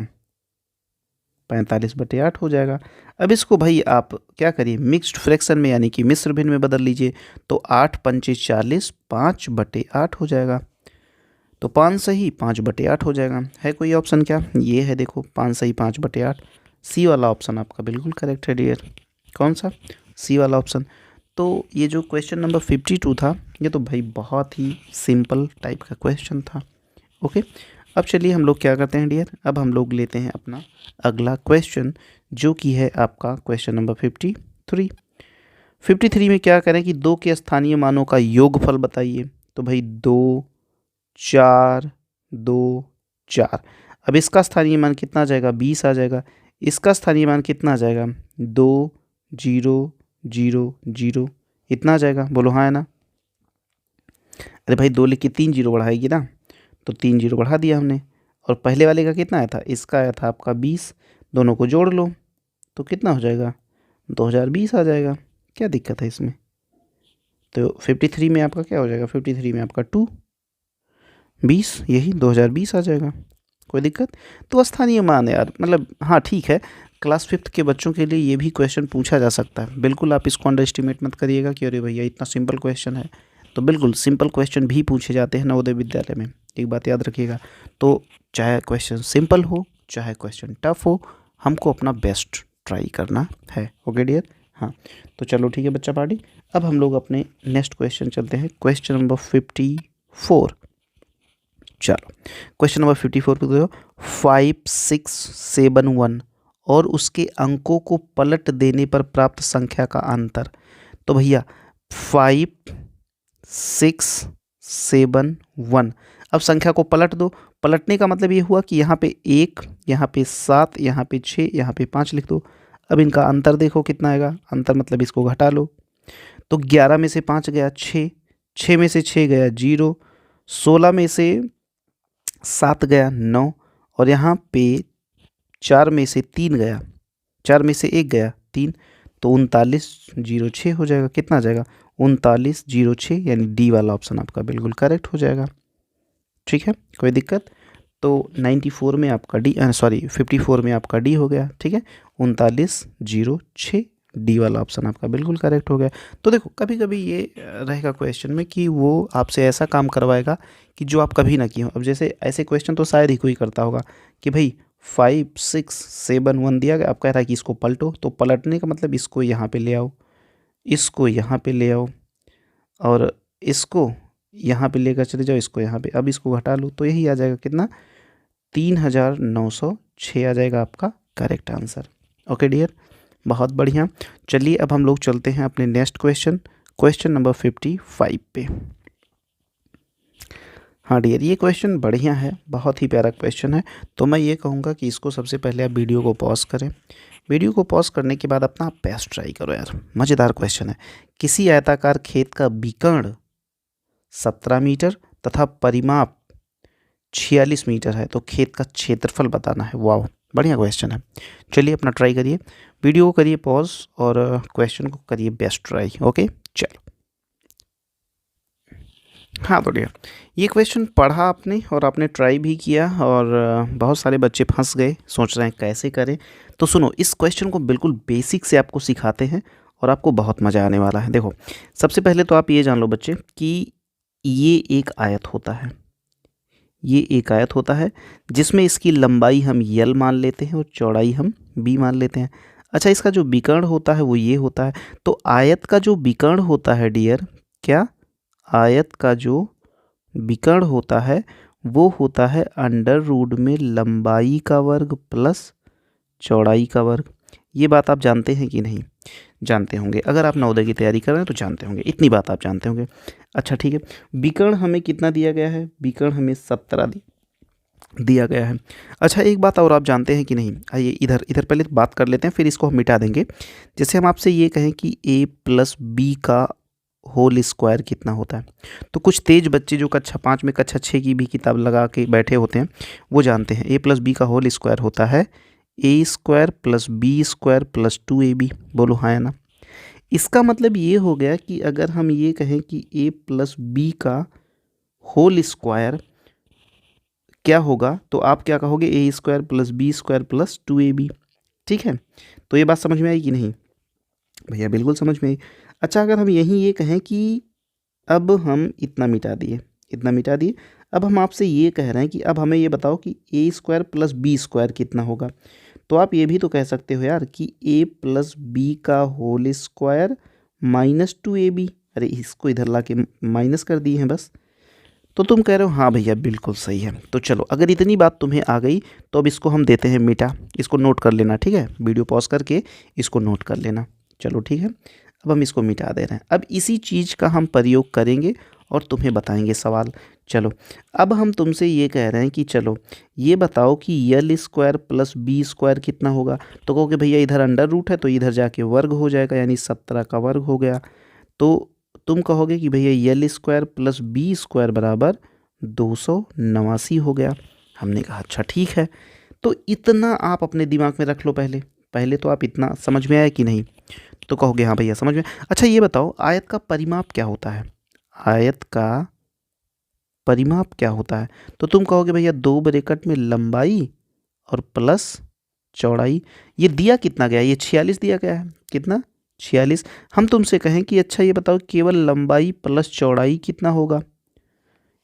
45/8 हो जाएगा। अब इसको भाई आप क्या करिए, मिक्स्ड फ्रैक्शन में यानी कि मिश्र भिन्न में बदल लीजिए, तो 8 पंचे 40, 5/8 हो जाएगा, तो 5 सही 5/8 हो जाएगा। है कोई ऑप्शन क्या, ये है देखो 5 सही 5/8, सी वाला ऑप्शन आपका बिल्कुल करेक्ट है डियर। कौन सा, सी वाला ऑप्शन। तो ये जो क्वेश्चन नंबर 52 था ये तो भाई बहुत ही सिंपल टाइप का क्वेश्चन था। ओके, अब चलिए हम लोग क्या करते हैं डियर, अब हम लोग लेते हैं अपना अगला क्वेश्चन जो कि है आपका क्वेश्चन नंबर 53 में क्या करें कि 2 के स्थानीय मानों का योगफल बताइए। तो भाई 2 4 2 4, अब इसका स्थानीय मान कितना आ जाएगा 20 आ जाएगा, इसका स्थानीय मान कितना आ जाएगा 2 0 0 0, इतना आ जाएगा, बोलो हाँ है ना। अरे भाई 2 लिख के 3 जीरो बढ़ाएगी ना, तो 3 जीरो बढ़ा दिया हमने, और पहले वाले का कितना आया था, इसका आया था आपका 20, दोनों को जोड़ लो तो कितना हो जाएगा 2020 आ जाएगा, क्या दिक्कत है इसमें। तो 53 में आपका क्या हो जाएगा, 53 में आपका 20 यही 2020 आ जाएगा, कोई दिक्कत। तो स्थानीय मान है यार, मतलब हाँ ठीक है, क्लास 5th के बच्चों के लिए ये भी क्वेश्चन पूछा जा सकता है, बिल्कुल आप इसको अंडर एस्टिमेट मत करिएगा कि अरे भैया इतना सिंपल क्वेश्चन है, तो बिल्कुल सिंपल क्वेश्चन भी पूछे जाते हैं नवोदय विद्यालय में, एक बात याद रखिएगा। तो चाहे क्वेश्चन सिंपल हो चाहे क्वेश्चन टफ हो, हमको अपना बेस्ट ट्राई करना है। ओके डियर, हाँ, तो चलो ठीक है बच्चा पार्टी। अब हम लोग अपने नेक्स्ट क्वेश्चन चलते हैं, क्वेश्चन नंबर 54। चलो क्वेश्चन नंबर 54 पे देखो, 5 6 7 1 और उसके अंकों को पलट देने पर प्राप्त संख्या का अंतर। तो भैया 5 6 7 1, अब संख्या को पलट दो, पलटने का मतलब ये हुआ कि यहाँ पे 1, यहाँ पे 7, यहाँ पे 6, यहाँ पे 5 लिख दो। अब इनका अंतर देखो कितना आएगा, अंतर मतलब इसको घटा लो, तो 11 में से 5 गया 6, 6 में से 6 गया 0, 16 में से 7 गया 9, और यहाँ पे 4 में से 3 गया, 4 में से 1 गया 3, तो 3906 हो जाएगा, कितना आ जाएगा 3906, यानी डी वाला ऑप्शन आपका बिल्कुल करेक्ट हो जाएगा। ठीक है, कोई दिक्कत। तो 94 में आपका डी, सॉरी 54 में आपका डी हो गया। ठीक है, 3906 डी वाला ऑप्शन आपका बिल्कुल करेक्ट हो गया। तो देखो कभी कभी ये रहेगा क्वेश्चन में कि वो आपसे ऐसा काम करवाएगा कि जो आप कभी ना किए हो। अब जैसे ऐसे क्वेश्चन तो शायद ही कोई करता होगा कि भाई 5 6 7 1 दिया गया, आप कह रहा है कि इसको पलटो, तो पलटने का मतलब इसको यहाँ पे ले आओ, इसको यहाँ पे ले आओ, और इसको यहाँ पे लेकर चले जाओ, इसको यहाँ पे, अब इसको घटा लो तो यही आ जाएगा कितना 3906 आ जाएगा आपका करेक्ट आंसर। ओके डियर, बहुत बढ़िया। चलिए अब हम लोग चलते हैं अपने नेक्स्ट क्वेश्चन, क्वेश्चन नंबर 55 पे। हाँ डियर, ये क्वेश्चन बढ़िया है, बहुत ही प्यारा क्वेश्चन है। तो मैं ये कहूँगा कि इसको सबसे पहले आप वीडियो को पॉज करें। वीडियो को पॉज करने के बाद अपना बेस्ट ट्राई करो यार, मज़ेदार क्वेश्चन है। किसी आयताकार खेत का विकर्ण 17 मीटर तथा परिमाप 46 मीटर है, तो खेत का क्षेत्रफल बताना है। वाह, बढ़िया क्वेश्चन है। चलिए अपना ट्राई करिए, वीडियो को करिए पॉज और क्वेश्चन को करिए बेस्ट ट्राई। ओके चलो। हाँ तो डियर, ये क्वेश्चन पढ़ा आपने और आपने ट्राई भी किया और बहुत सारे बच्चे फंस गए, सोच रहे हैं कैसे करें। तो सुनो, इस क्वेश्चन को बिल्कुल बेसिक से आपको सिखाते हैं और आपको बहुत मज़ा आने वाला है। देखो, सबसे पहले तो आप ये जान लो बच्चे कि ये एक आयत होता है, ये एक आयत होता है जिसमें इसकी लंबाई हम यल मान लेते हैं और चौड़ाई हम बी मान लेते हैं। अच्छा, इसका जो विकर्ण होता है वो ये होता है। तो आयत का जो विकर्ण होता है डियर, क्या आयत का जो विकर्ण होता है वो होता है अंडर रूट में लंबाई का वर्ग प्लस चौड़ाई का वर्ग। ये बात आप जानते हैं कि नहीं? जानते होंगे, अगर आप नवोदय की तैयारी कर रहे हैं तो जानते होंगे, इतनी बात आप जानते होंगे। अच्छा ठीक है, विकर्ण हमें कितना दिया गया है? विकर्ण हमें 17 दिया गया है। अच्छा, एक बात और आप जानते हैं कि नहीं? आइए इधर इधर पहले बात कर लेते हैं, फिर इसको हम मिटा देंगे। जैसे हम आपसे ये कहें कि a प्लस बी का होल स्क्वायर कितना होता है, तो कुछ तेज बच्चे जो कक्षा 5 में कक्षा 6 की भी किताब लगा के बैठे होते हैं वो जानते हैं a प्लस बी का होल स्क्वायर होता है A square plus B square plus 2ab। बोलो हाँ या ना? इसका मतलब ये हो गया कि अगर हम ये कहें कि a प्लस बी का होल स्क्वायर क्या होगा, तो आप क्या कहोगे? A square plus B square plus 2ab। ठीक है, तो ये बात समझ में आई कि नहीं भैया? बिल्कुल समझ में आई। अच्छा, अगर हम यहीं ये कहें कि अब हम इतना मिटा दिए, इतना मिटा दिए, अब हम आपसे ये कह रहे हैं कि अब हमें ये बताओ कि ए स्क्वायर प्लस बी स्क्वायर कितना होगा। तो आप ये भी तो कह सकते हो यार कि a प्लस बी का होल स्क्वायर माइनस 2ab। अरे इसको इधर ला के माइनस कर दिए हैं बस। तो तुम कह रहे हो हाँ भैया बिल्कुल सही है। तो चलो, अगर इतनी बात तुम्हें आ गई तो अब इसको हम देते हैं मिटा। इसको नोट कर लेना, ठीक है? वीडियो पॉज करके इसको नोट कर लेना। चलो ठीक है, अब हम इसको मिटा दे रहे हैं। अब इसी चीज़ का हम प्रयोग करेंगे और तुम्हें बताएंगे सवाल। चलो, अब हम तुमसे ये कह रहे हैं कि चलो ये बताओ कि L square plus B square कितना होगा। तो कहोगे भैया इधर अंडर रूट है तो इधर जाके वर्ग हो जाएगा, यानी 17 का वर्ग हो गया। तो तुम कहोगे कि भैया L square plus B square बराबर 289 हो गया। हमने कहा अच्छा ठीक है। तो इतना आप अपने दिमाग में रख लो। पहले पहले तो आप इतना समझ में आया कि नहीं? तो कहोगे हाँ भैया समझ में। अच्छा ये बताओ, आयत का परिमाप क्या होता है? आयत का परिमाप क्या होता है? तो तुम कहोगे भैया 2 ब्रैकेट में लंबाई और प्लस चौड़ाई। ये दिया कितना गया? ये 46 दिया गया है। कितना? 46। हम तुमसे कहें कि अच्छा ये बताओ केवल लंबाई प्लस चौड़ाई कितना होगा,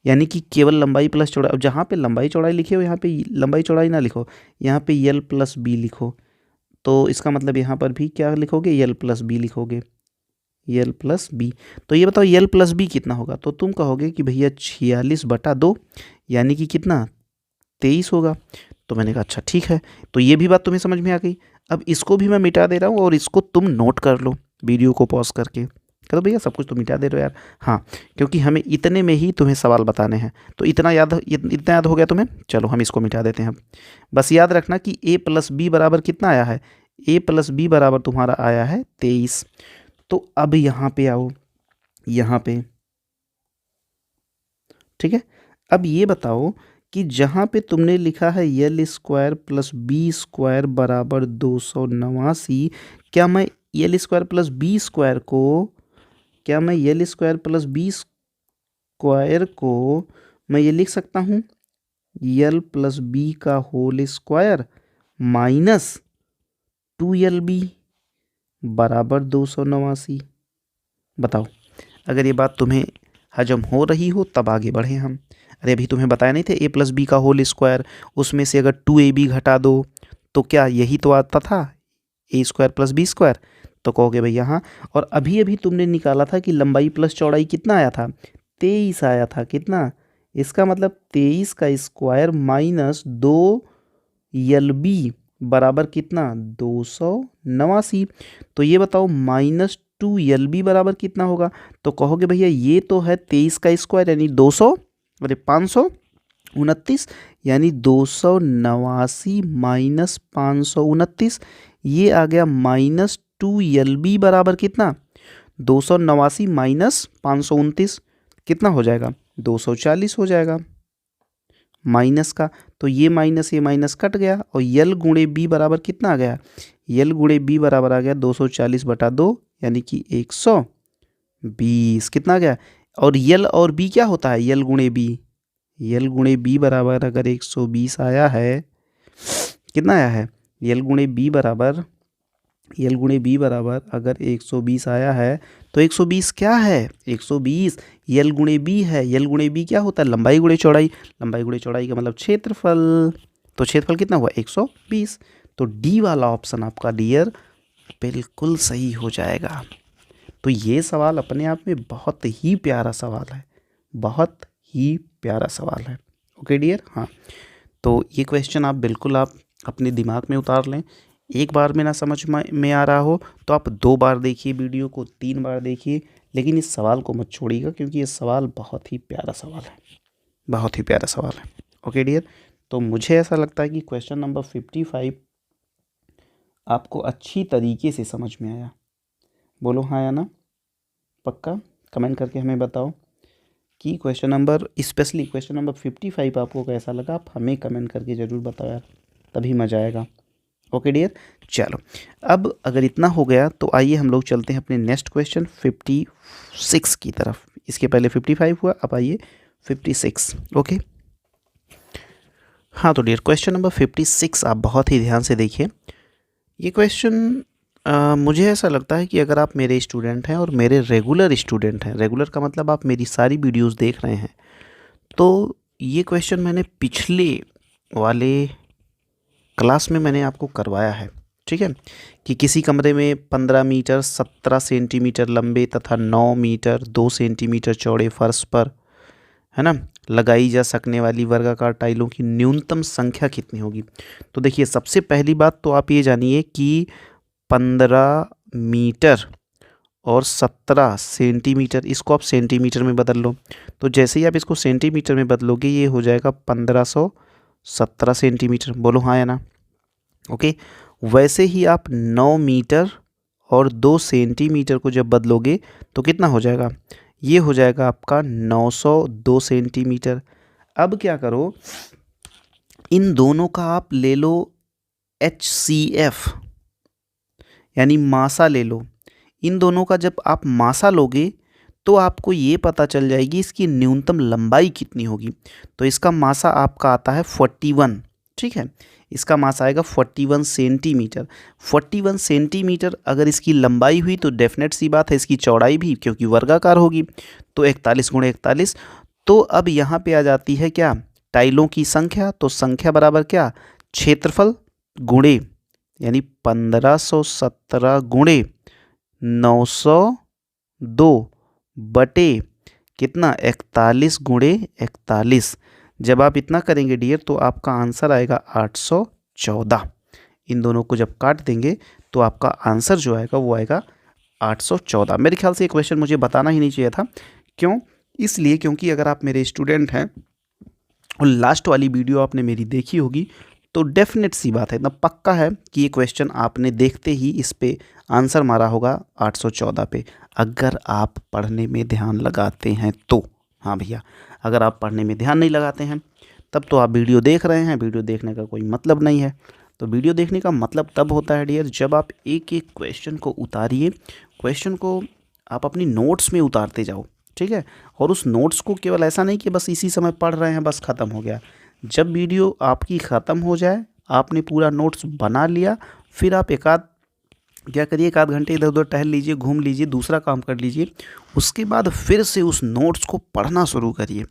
यानी कि केवल लंबाई प्लस चौड़ाई। अब जहाँ पे लंबाई चौड़ाई लिखे हो यहाँ पे लंबाई चौड़ाई ना लिखो, यहाँ पे यल प्लस बी लिखो। तो इसका मतलब यहाँ पर भी क्या लिखोगे? यल प्लस बी लिखोगे, यल प्लस बी। तो ये बताओ यल प्लस बी कितना होगा? तो तुम कहोगे कि भैया 46/2, यानी कि कितना? 23 होगा। तो मैंने कहा अच्छा ठीक है। तो ये भी बात तुम्हें समझ में आ गई। अब इसको भी मैं मिटा दे रहा हूँ और इसको तुम नोट कर लो वीडियो को पॉज करके। कहो भैया सब कुछ तो मिटा दे रहे हो यार। हाँ, क्योंकि हमें इतने में ही तुम्हें सवाल बताने हैं। तो इतना याद हो गया तुम्हें? चलो हम इसको मिटा देते हैं। बस याद रखना कि a प्लस बी बराबर कितना आया है? a प्लस बी बराबर तुम्हारा आया है 23। तो अब यहाँ पे आओ, यहाँ पे, ठीक है। अब ये बताओ कि जहाँ पे तुमने लिखा है L square plus B square बराबर 289, क्या मैं L square plus B square को क्या मैं L square plus B square को मैं ये लिख सकता हूँ यल प्लस बी का होल स्क्वायर माइनस 2LB बराबर 289। बताओ, अगर ये बात तुम्हें हजम हो रही हो तब आगे बढ़े हम। अरे अभी तुम्हें बताया नहीं थे a प्लस बी का होल स्क्वायर, उसमें से अगर 2ab घटा दो तो क्या यही तो आता था a square plus B square. तो कहोगे भैया हाँ। और अभी अभी तुमने निकाला था कि लंबाई प्लस चौड़ाई कितना आया था? 23 आया था। कितना? इसका मतलब 23 का स्क्वायर माइनस 2 LB बराबर कितना 289। तो ये बताओ -2 LB बराबर कितना होगा। तो कहोगे भैया ये तो है 23 का स्क्वायर यानी 200 अरे 529 यानी 289 माइनस 529 ये आ गया -2 LB बराबर कितना 289 माइनस 529 कितना हो जाएगा 240 हो जाएगा माइनस का। तो ये माइनस कट गया और यल गुणे बी बराबर कितना आ गया यल गुणे बी बराबर आ गया 240/2 यानी कि 120 कितना आ गया। और यल और बी क्या होता है यल गुणे बी बराबर अगर 120 आया है कितना आया है यल गुणे बी बराबर अगर 120 आया है तो 120 क्या है 120 यल गुणे बी है। यल गुणे बी क्या होता है लंबाई गुणे चौड़ाई का मतलब क्षेत्रफल। तो क्षेत्रफल कितना हुआ 120। तो डी वाला ऑप्शन आपका डियर बिल्कुल सही हो जाएगा। तो ये सवाल अपने आप में बहुत ही प्यारा सवाल है ओके डियर। हाँ तो ये क्वेश्चन आप बिल्कुल आप अपने दिमाग में उतार लें। एक बार में ना समझ में आ रहा हो तो आप 2 बार देखिए वीडियो को 3 बार देखिए लेकिन इस सवाल को मत छोड़िएगा क्योंकि ये सवाल बहुत ही प्यारा सवाल है ओके डियर। तो मुझे ऐसा लगता है कि क्वेश्चन नंबर 55 आपको अच्छी तरीके से समझ में आया। बोलो हाँ या ना पक्का कमेंट करके हमें बताओ कि स्पेशली क्वेश्चन नंबर 55 आपको कैसा लगा। आप हमें कमेंट करके ज़रूर बताओ यार तभी मज़ा आएगा ओके डियर। चलो अब अगर इतना हो गया तो आइए हम लोग चलते हैं अपने नेक्स्ट क्वेश्चन 56 की तरफ। इसके पहले 55 हुआ अब आइए 56 ओके। हाँ तो डियर क्वेश्चन नंबर 56 आप बहुत ही ध्यान से देखिए। ये क्वेश्चन मुझे ऐसा लगता है कि अगर आप मेरे स्टूडेंट हैं और मेरे रेगुलर स्टूडेंट हैं, रेगुलर का मतलब आप मेरी सारी वीडियोस देख रहे हैं, तो ये क्वेश्चन मैंने पिछले वाले क्लास में मैंने आपको करवाया है ठीक है कि किसी कमरे में 15 मीटर 17 सेंटीमीटर लंबे तथा 9 मीटर 2 सेंटीमीटर चौड़े फर्श पर है ना लगाई जा सकने वाली वर्गाकार टाइलों की न्यूनतम संख्या कितनी होगी। तो देखिए सबसे पहली बात तो आप ये जानिए कि 15 मीटर और 17 सेंटीमीटर इसको आप सेंटीमीटर में बदल लो। तो जैसे ही आप इसको सेंटीमीटर में बदलोगे ये हो जाएगा 1517 सेंटीमीटर। बोलो हाँ या ना ओके। वैसे ही आप 9 मीटर और 2 सेंटीमीटर को जब बदलोगे तो कितना हो जाएगा ये हो जाएगा आपका 902 सेंटीमीटर। अब क्या करो इन दोनों का आप ले लो HCF यानी मासा ले लो। इन दोनों का जब आप मासा लोगे तो आपको ये पता चल जाएगी इसकी न्यूनतम लंबाई कितनी होगी। तो इसका मासा आपका आता है 41 ठीक है। इसका मास आएगा 41 सेंटीमीटर। 41 सेंटीमीटर अगर इसकी लंबाई हुई तो डेफिनेट सी बात है इसकी चौड़ाई भी क्योंकि वर्गाकार होगी तो 41 × 41। तो अब यहाँ पे आ जाती है क्या टाइलों की संख्या। तो संख्या बराबर क्या क्षेत्रफल गुणे यानी 1517 गुणे 902 बटे कितना 41 × 41। जब आप इतना करेंगे डियर तो आपका आंसर आएगा 814। इन दोनों को जब काट देंगे तो आपका आंसर जो आएगा वो आएगा 814। मेरे ख्याल से ये क्वेश्चन मुझे बताना ही नहीं चाहिए था। क्यों इसलिए क्योंकि अगर आप मेरे स्टूडेंट हैं और लास्ट वाली वीडियो आपने मेरी देखी होगी तो डेफिनेट सी बात है इतना पक्का है कि ये क्वेश्चन आपने देखते ही इस पे आंसर मारा होगा 814 पे अगर आप पढ़ने में ध्यान लगाते हैं तो। हाँ भैया अगर आप पढ़ने में ध्यान नहीं लगाते हैं तब तो आप वीडियो देख रहे हैं वीडियो देखने का कोई मतलब नहीं है। तो वीडियो देखने का मतलब तब होता है डियर जब आप एक एक क्वेश्चन को उतारिए क्वेश्चन को आप अपनी नोट्स में उतारते जाओ ठीक है। और उस नोट्स को केवल ऐसा नहीं कि बस इसी समय पढ़ रहे हैं बस ख़त्म हो गया। जब वीडियो आपकी ख़त्म हो जाए आपने पूरा नोट्स बना लिया फिर आप क्या करिए 1 आध घंटे इधर उधर टहल लीजिए घूम लीजिए दूसरा काम कर लीजिए। उसके बाद फिर से उस नोट्स को पढ़ना शुरू करिए।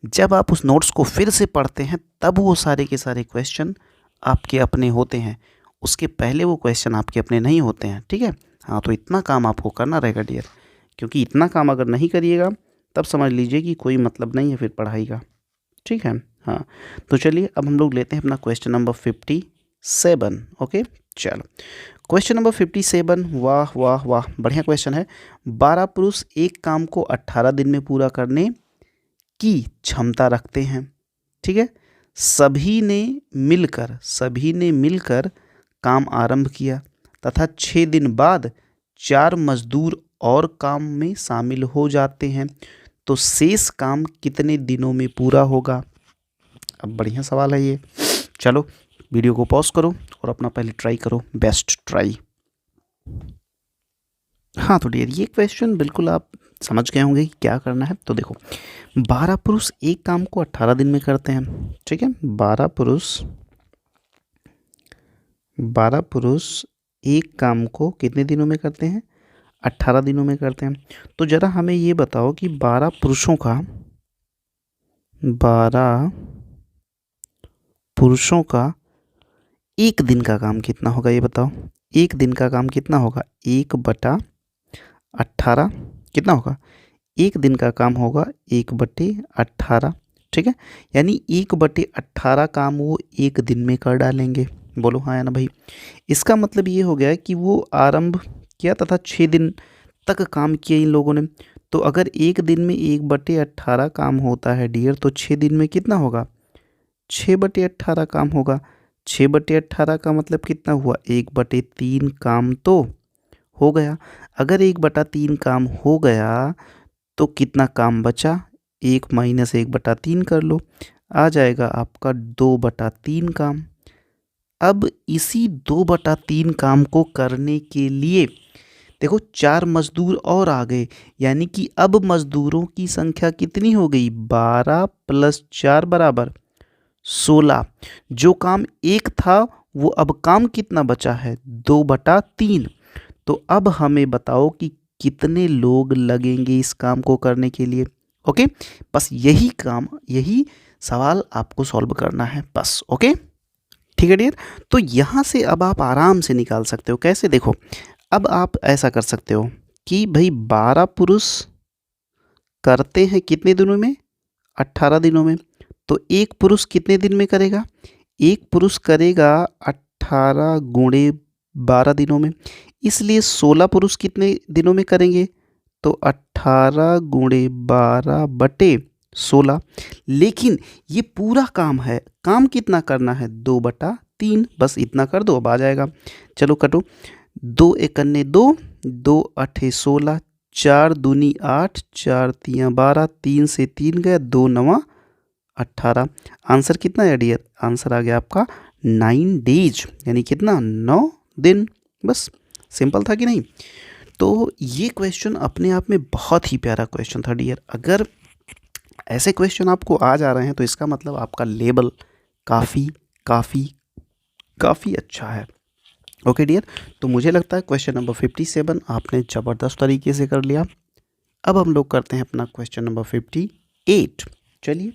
जब आप उस नोट्स को फिर से पढ़ते हैं तब वो सारे के सारे क्वेश्चन आपके अपने होते हैं। उसके पहले वो क्वेश्चन आपके अपने नहीं होते हैं ठीक है। हाँ तो इतना काम आपको करना रहेगा डियर क्योंकि इतना काम अगर नहीं करिएगा तब समझ लीजिए कि कोई मतलब नहीं है फिर पढ़ाई का। ठीक है। हाँ, तो चलिए अब हम लोग लेते हैं अपना क्वेश्चन नंबर 57। ओके, चलो क्वेश्चन नंबर 57। वाह वाह वाह, बढ़िया क्वेश्चन है। 12 पुरुष एक काम को 18 दिन में पूरा करने की क्षमता रखते हैं। ठीक है, सभी ने मिलकर काम आरंभ किया तथा 6 दिन बाद 4 मजदूर और काम में शामिल हो जाते हैं, तो शेष काम कितने दिनों में पूरा होगा? अब बढ़िया सवाल है ये। चलो वीडियो को पॉज करो और अपना पहले ट्राई करो, बेस्ट ट्राई। हाँ तो डियर, ये क्वेश्चन बिल्कुल आप समझ गए होंगे कि क्या करना है। तो देखो, 12 पुरुष एक काम को 18 दिन में करते हैं। ठीक है, 12 पुरुष एक काम को कितने दिनों में करते हैं? 18 दिनों में करते हैं। तो ज़रा हमें ये बताओ कि 12 पुरुषों का एक दिन का काम कितना होगा? ये बताओ, एक दिन का काम कितना होगा? 1/18 कितना होगा? एक दिन का काम होगा 1/18। ठीक है, यानी 1/18 काम वो एक दिन में कर डालेंगे। बोलो हाँ या ना भाई। इसका मतलब ये हो गया कि वो आरंभ किया तथा 6 दिन तक काम किया इन लोगों ने। तो अगर एक दिन में 1/18 काम होता है डियर, तो 6 दिन में कितना होगा? 6/18 काम होगा। 6/18 का मतलब कितना हुआ? 1/3 काम तो हो गया। अगर 1/3 काम हो गया तो कितना काम बचा? 1 माइनस 1/3 कर लो, आ जाएगा आपका 2/3 काम। अब इसी 2/3 काम को करने के लिए देखो 4 मजदूर और आ गए, यानी कि अब मजदूरों की संख्या कितनी हो गई? 12 + 4 = 16। जो काम एक था वो अब काम कितना बचा है? 2/3। तो अब हमें बताओ कि कितने लोग लगेंगे इस काम को करने के लिए? ओके, बस यही सवाल आपको सॉल्व करना है बस। ओके, ठीक है डियर। तो यहाँ से अब आप आराम से निकाल सकते हो। कैसे? देखो, अब आप ऐसा कर सकते हो कि भाई 12 पुरुष करते हैं कितने दिनों में? 18 दिनों में। तो एक पुरुष कितने दिन में करेगा? एक पुरुष करेगा 18 गुणे 12 दिनों में। इसलिए 16 पुरुष कितने दिनों में करेंगे? तो 18 गुणे 12/16। लेकिन ये पूरा काम है, काम कितना करना है? 2/3। बस इतना कर दो, अब आ जाएगा। चलो कटो, 2 एकन्ने 2, 2 अठे 16, 4 दूनी 8, 4 तियाँ 12, 3 से 3 गया, 2 9 18। आंसर कितना है डियर? आंसर आ गया आपका 9 डेज, यानी कितना? 9 दिन। बस सिंपल था कि नहीं? तो ये क्वेश्चन अपने आप में बहुत ही प्यारा क्वेश्चन था डियर। अगर ऐसे क्वेश्चन आपको आ जा रहे हैं तो इसका मतलब आपका लेवल काफ़ी काफ़ी काफ़ी अच्छा है। ओके डियर, तो मुझे लगता है क्वेश्चन नंबर 57 आपने ज़बरदस्त तरीके से कर लिया। अब हम लोग करते हैं अपना क्वेश्चन नंबर 58। चलिए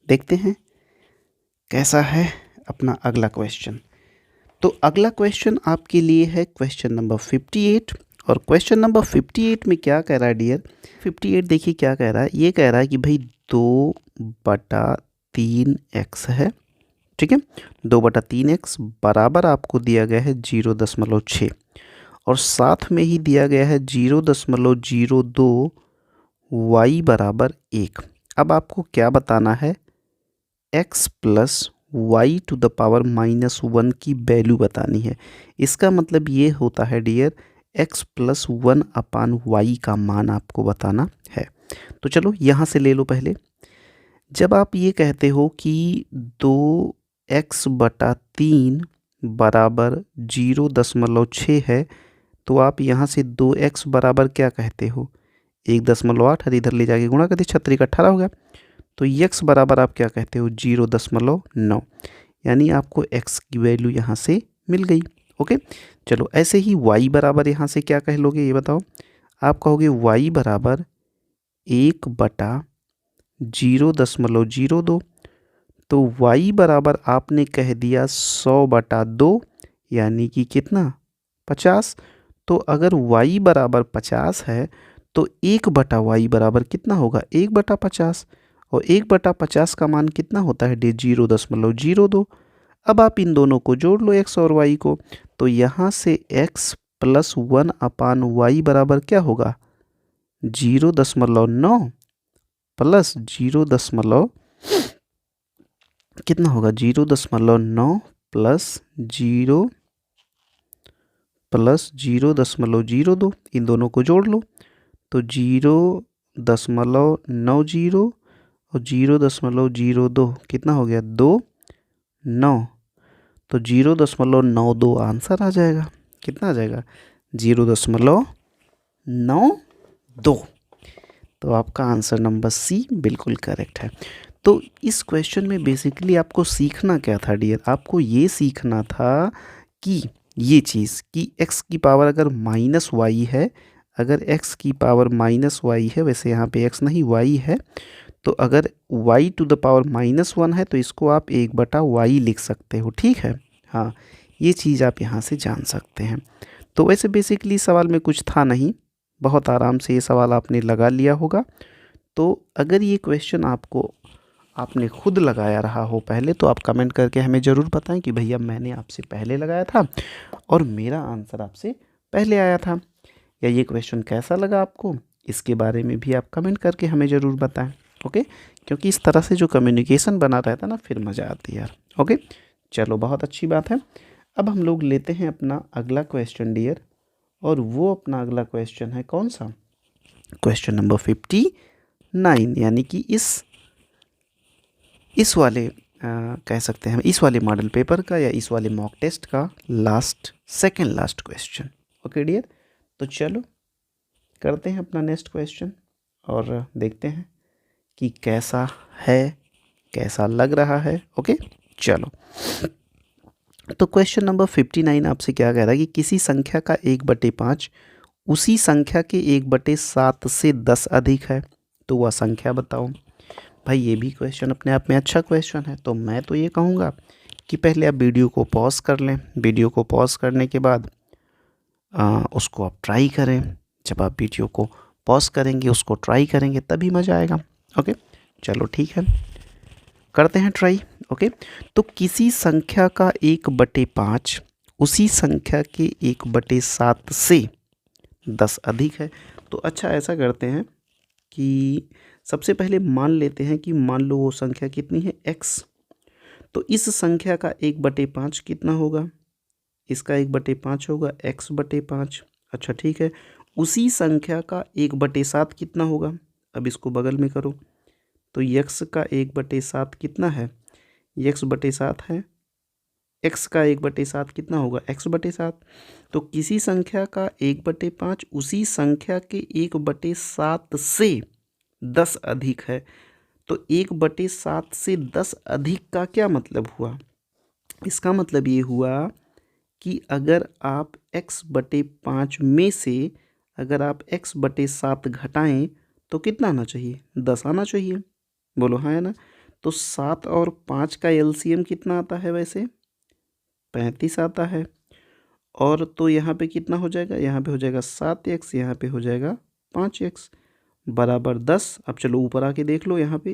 देखते हैं कैसा है अपना अगला क्वेश्चन। तो अगला क्वेश्चन आपके लिए है क्वेश्चन नंबर 58। और क्वेश्चन नंबर 58 में क्या कह रहा है डियर? 58 देखिए क्या कह रहा है। ये कह रहा है कि भाई 2/3x है। ठीक है, 2/3x बराबर आपको दिया गया है 0.6 और साथ में ही दिया गया है 0.02 y = 1। अब आपको क्या बताना है? x + y⁻⁻1 की वैल्यू बतानी है। इसका मतलब ये होता है डियर, x + 1/y का मान आपको बताना है। तो चलो यहाँ से ले लो पहले। जब आप ये कहते हो कि 2x/3 बराबर 0.6 है, तो आप यहाँ से 2x बराबर क्या कहते हो? 1.8 इधर ले जाके गुणा कर दी, 6 × 18 हो गया। तो x बराबर आप क्या कहते हो? 0.9, यानी आपको x की वैल्यू यहाँ से मिल गई। ओके, चलो ऐसे ही y बराबर यहाँ से क्या कह लोगे? ये बताओ। आप कहोगे y बराबर 1/0.02। तो y बराबर आपने कह दिया 100/2, यानी कि कितना? 50। तो अगर y बराबर 50 है तो 1/y बराबर कितना होगा? 1/50। और 1/50 का मान कितना होता है डियर? 0.02। अब आप इन दोनों को जोड़ लो x और y को, तो यहाँ से x + 1/y बराबर क्या होगा? 0.9 प्लस 0. कितना होगा? 0.9 प्लस 0 प्लस 0.02। इन दोनों को जोड़ लो तो 0.90 और 0.02 कितना हो गया? 2.9। तो 0.92 आंसर आ जाएगा। कितना आ जाएगा? 0.92। तो आपका आंसर नंबर सी बिल्कुल करेक्ट है। तो इस क्वेश्चन में बेसिकली आपको सीखना क्या था डियर? आपको ये सीखना था कि ये चीज़ कि x की पावर अगर -y है, अगर x की पावर -y है, वैसे यहाँ पे x नहीं y है, तो अगर y टू द पावर -1 है तो इसको आप 1/y लिख सकते हो। ठीक है, हाँ, ये चीज़ आप यहाँ से जान सकते हैं। तो वैसे बेसिकली सवाल में कुछ था नहीं, बहुत आराम से ये सवाल आपने लगा लिया होगा। तो अगर ये क्वेश्चन आपने खुद लगाया रहा हो पहले, तो आप कमेंट करके हमें ज़रूर बताएं कि भैया मैंने आपसे पहले लगाया था और मेरा आंसर आपसे पहले आया था। या ये क्वेश्चन कैसा लगा आपको, इसके बारे में भी आप कमेंट करके हमें ज़रूर बताएं। ओके, क्योंकि इस तरह से जो कम्युनिकेशन बना रहता है ना, फिर मज़ा आती है यार। ओके, चलो बहुत अच्छी बात है। अब हम लोग लेते हैं अपना अगला क्वेश्चन डियर, और वो अपना अगला क्वेश्चन है कौन सा? क्वेश्चन नंबर 59, यानी कि इस वाले कह सकते हैं इस वाले मॉडल पेपर का या इस वाले मॉक टेस्ट का second last question. Okay dear, तो चलो करते हैं अपना नेक्स्ट क्वेश्चन और देखते हैं कि कैसा है, कैसा लग रहा है। ओके, चलो। तो क्वेश्चन नंबर 59 आपसे क्या कह रहा है कि किसी संख्या का 1/5 उसी संख्या के 1/7 से 10 अधिक है, तो वह संख्या बताओ। भाई ये भी क्वेश्चन अपने आप में अच्छा क्वेश्चन है। तो मैं तो ये कहूँगा कि पहले आप वीडियो को पॉज कर लें। वीडियो को पॉज करने के बाद उसको आप ट्राई करें। जब आप वीडियो को पॉज करेंगे, उसको ट्राई करेंगे, तभी मज़ा आएगा। ओके, चलो ठीक है, करते हैं ट्राई। ओके, तो किसी संख्या का 1/5 उसी संख्या के 1/7 से 10 अधिक है। तो अच्छा, ऐसा करते हैं कि सबसे पहले मान लेते हैं कि मान लो वो संख्या कितनी है? x। तो इस संख्या का 1/5 कितना होगा? इसका 1/5 होगा x/5। अच्छा ठीक है, उसी संख्या का 1/7 कितना होगा? अब इसको बगल में करो तो x का 1/7 कितना है? x/7 है। x का 1/7 कितना होगा? x/7। तो किसी संख्या का 1/5 उसी संख्या के 1/7 से 10 अधिक है। तो 1/7 से 10 अधिक का क्या मतलब हुआ? इसका मतलब ये हुआ कि अगर आप x/5 में से अगर आप x/7 घटाएं तो कितना आना चाहिए? 10 आना चाहिए। बोलो हाँ है ना? तो 7 और 5 का एलसीएम कितना आता है वैसे? 35 आता है। और तो यहाँ पे कितना हो जाएगा? यहाँ पे हो जाएगा 7x, यहाँ पे हो जाएगा 5x बराबर 10। अब चलो ऊपर आके देख लो, यहाँ पे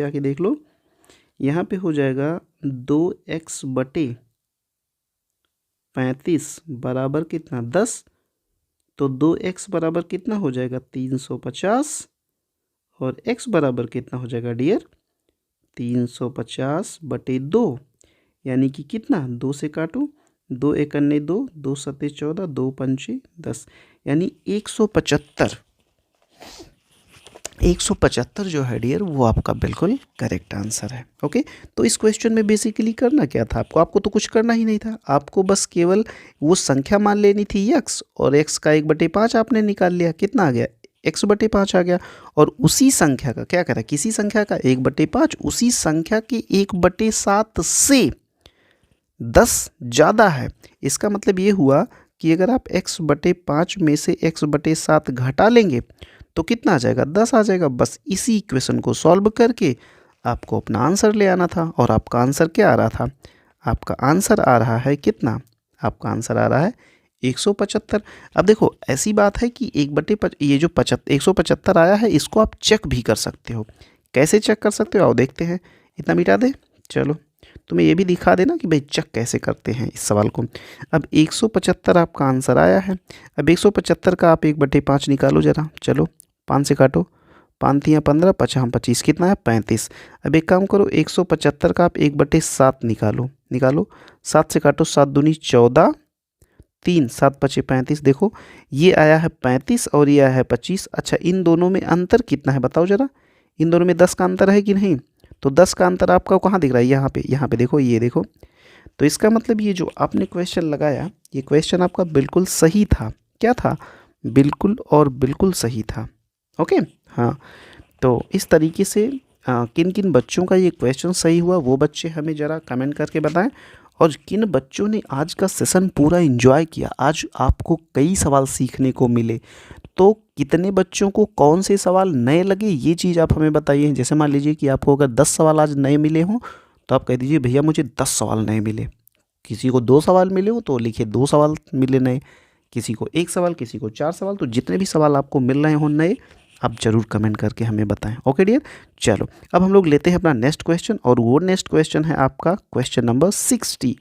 आके देख लो, यहाँ पे हो जाएगा 2x/35 बराबर कितना? 10। तो 2x बराबर कितना हो जाएगा? 350। और x बराबर कितना हो जाएगा डियर? 350/2, यानी कि कितना? 2 से काटो, 2 एकन्ने 2, 2 सत्ते 14, 2 पंचे 10, यानी 175 जो है डियर वो आपका बिल्कुल करेक्ट आंसर है। ओके, तो इस क्वेश्चन में बेसिकली करना क्या था आपको तो कुछ करना ही नहीं था। आपको बस केवल वो संख्या मान लेनी थी x, और x का 1/5 आपने निकाल लिया। कितना आ गया? x/5 आ गया। और उसी संख्या का क्या करा? किसी संख्या का 1/5 उसी संख्या के 1/7 से 10 ज़्यादा है। इसका मतलब ये हुआ कि अगर आप x/5 में से x/7 घटा लेंगे तो कितना आ जाएगा? 10 आ जाएगा। बस इसी इक्वेशन को सॉल्व करके आपको अपना आंसर ले आना था। और आपका आंसर क्या आ रहा था? आपका आंसर आ रहा है कितना? आपका आंसर आ रहा है 175। अब देखो ऐसी बात है कि ये जो 175 आया है, इसको आप चेक भी कर सकते हो कैसे चेक कर सकते हो, आओ देखते हैं। इतना मिटा दे, चलो तुम्हें ये भी दिखा देना कि भाई चेक कैसे करते हैं इस सवाल को। अब 175 आपका आंसर आया है। अब 175 का आप 1/5 निकालो ज़रा, चलो 5 से काटो, 5 तियाँ 15, 5 हम 25, कितना है 35। अब एक काम करो, 175 का आप 1/7 निकालो, निकालो 7 से काटो, 7 दूनी 14, 3 7 पचे 35। देखो ये आया है 35 और ये आया है 25। अच्छा इन दोनों में अंतर कितना है बताओ ज़रा, इन दोनों में 10 का अंतर है कि नहीं? तो 10 का अंतर आपका कहाँ दिख रहा है, यहाँ पे देखो, ये देखो। तो इसका मतलब ये जो आपने क्वेश्चन लगाया, ये क्वेश्चन आपका बिल्कुल सही था। क्या था? बिल्कुल और बिल्कुल सही था। ओके, हाँ। तो इस तरीके से किन किन बच्चों का ये क्वेश्चन सही हुआ वो बच्चे हमें ज़रा कमेंट करके बताएं, और किन बच्चों ने आज का सेशन पूरा एंजॉय किया, आज आपको कई सवाल सीखने को मिले। तो कितने बच्चों को कौन से सवाल नए लगे ये चीज़ आप हमें बताइए। जैसे मान लीजिए कि आपको अगर 10 सवाल आज नए मिले हों तो आप कह दीजिए भैया मुझे 10 सवाल नए मिले। किसी को 2 सवाल मिले हो तो लिखिए 2 सवाल मिले नए, किसी को 1 सवाल, किसी को 4 सवाल। तो जितने भी सवाल आपको मिल रहे हों नए, आप ज़रूर कमेंट करके हमें बताएं। ओके डियर, चलो अब हम लोग लेते हैं अपना नेक्स्ट क्वेश्चन, और वो नेक्स्ट क्वेश्चन है आपका क्वेश्चन नंबर 60,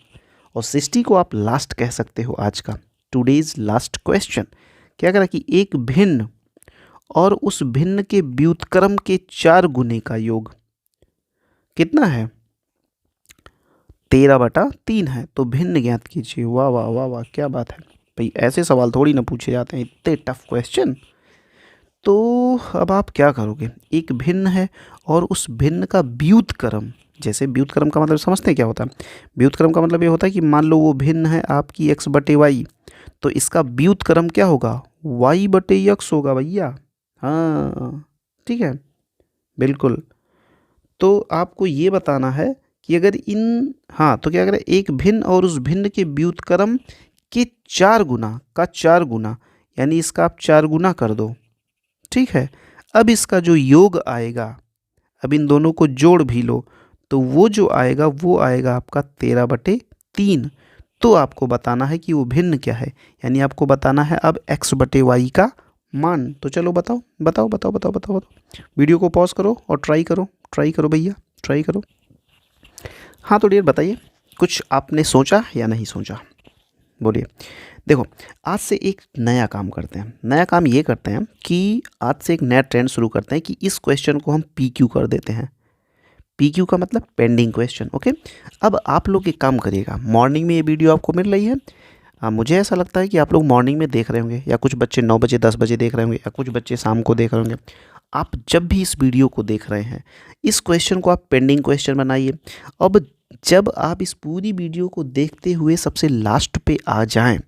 और 60 को आप लास्ट कह सकते हो आज का, टुडेज लास्ट क्वेश्चन। क्या करा कि एक भिन्न और उस भिन्न के व्युत्क्रम के 4 गुने का योग कितना है? 13/3 है। तो भिन्न ज्ञात कीजिए। वाह वाह वाह वाह, क्या बात है भाई, ऐसे सवाल थोड़ी ना पूछे जाते हैं, इतने टफ क्वेश्चन। तो अब आप क्या करोगे, एक भिन्न है और उस भिन्न का व्युत्क्रम, जैसे व्युत्क्रम का मतलब समझते हैं क्या होता है? व्युत्क्रम का मतलब ये होता है कि मान लो वो भिन्न है आपकी x/y, तो इसका व्युत्क्रम क्या होगा? y/x होगा भैया। हाँ ठीक है, बिल्कुल। तो आपको ये बताना है कि अगर इन, हाँ तो क्या करें, एक भिन्न और उस भिन्न के व्युत्क्रम के 4 गुना का 4 गुना, यानी इसका आप 4 गुना कर दो, ठीक है। अब इसका जो योग आएगा, अब इन दोनों को जोड़ भी लो, तो वो जो आएगा वो आएगा आपका 13/3। तो आपको बताना है कि वो भिन्न क्या है, यानी आपको बताना है अब x/y का मान। तो चलो बताओ बताओ बताओ बताओ बताओ बताओ, वीडियो को पॉज करो और ट्राई करो भैया, ट्राई करो। हाँ तो डियर बताइए, कुछ आपने सोचा या नहीं सोचा, बोलिए। देखो आज से एक नया काम करते हैं, नया काम ये करते हैं कि आज से एक नया ट्रेंड शुरू करते हैं कि इस क्वेश्चन को हम PQ कर देते हैं। PQ का मतलब पेंडिंग क्वेश्चन। ओके, अब आप लोग एक काम करिएगा, मॉर्निंग में ये वीडियो आपको मिल रही है, मुझे ऐसा लगता है कि आप लोग मॉर्निंग में देख रहे होंगे, या कुछ बच्चे 9 बजे 10 बजे देख रहे होंगे, या कुछ बच्चे शाम को देख रहे होंगे। आप जब भी इस वीडियो को देख रहे हैं, इस क्वेश्चन को आप पेंडिंग क्वेश्चन बनाइए। अब जब आप इस पूरी वीडियो को देखते हुए सबसे लास्ट पे आ जाएं,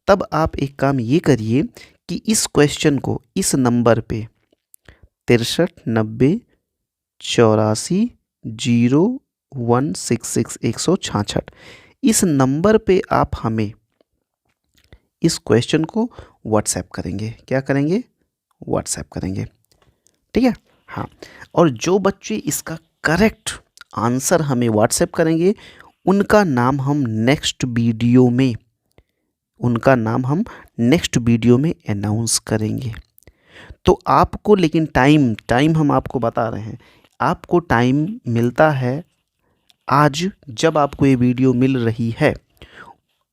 तब आप एक काम ये करिए कि इस क्वेश्चन को इस नंबर पे 63 90 84 0166 166, इस नंबर पे आप हमें इस क्वेश्चन को व्हाट्सएप करेंगे। क्या करेंगे? व्हाट्सएप करेंगे, ठीक है। हाँ, और जो बच्चे इसका करेक्ट आंसर हमें व्हाट्सएप करेंगे, उनका नाम हम नेक्स्ट वीडियो में अनाउंस करेंगे। तो आपको लेकिन टाइम हम आपको बता रहे हैं, आपको टाइम मिलता है आज, जब आपको ये वीडियो मिल रही है,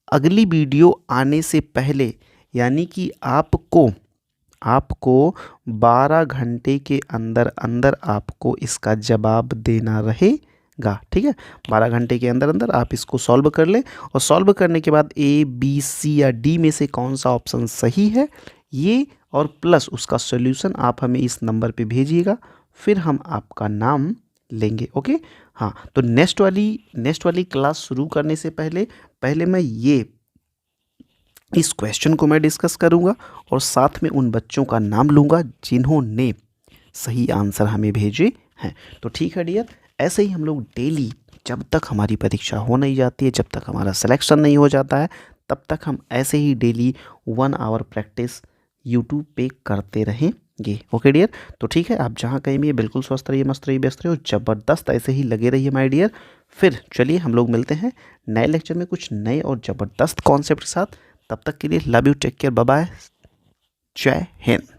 अगली वीडियो आने से पहले, यानी कि आपको 12 घंटे के अंदर आपको इसका जवाब देना रहेगा, ठीक है। 12 घंटे के अंदर आप इसको सॉल्व कर लें, और सॉल्व करने के बाद A B C या D में से कौन सा ऑप्शन सही है ये, और प्लस उसका सॉल्यूशन आप हमें इस नंबर पे भेजिएगा, फिर हम आपका नाम लेंगे। ओके, हाँ। तो नेक्स्ट वाली क्लास शुरू करने से पहले मैं इस क्वेश्चन को मैं डिस्कस करूंगा, और साथ में उन बच्चों का नाम लूँगा जिन्होंने सही आंसर हमें भेजे हैं। तो ठीक है डियर, ऐसे ही हम लोग डेली, जब तक हमारी परीक्षा हो नहीं जाती है, जब तक हमारा सिलेक्शन नहीं हो जाता है, तब तक हम ऐसे ही डेली 1 आवर प्रैक्टिस यूट्यूब पे करते रहेंगे। ओके डियर, तो ठीक है, आप जहाँ कहीं भी बिल्कुल स्वस्थ रहिए, मस्त रहिए, व्यस्त रहिए, ज़बरदस्त ऐसे ही लगे रहिए माय डियर। फिर चलिए हम लोग मिलते हैं नए लेक्चर में कुछ नए और ज़बरदस्त कॉन्सेप्ट के साथ। तब तक के लिए love you, take care, bye bye, जय हिंद।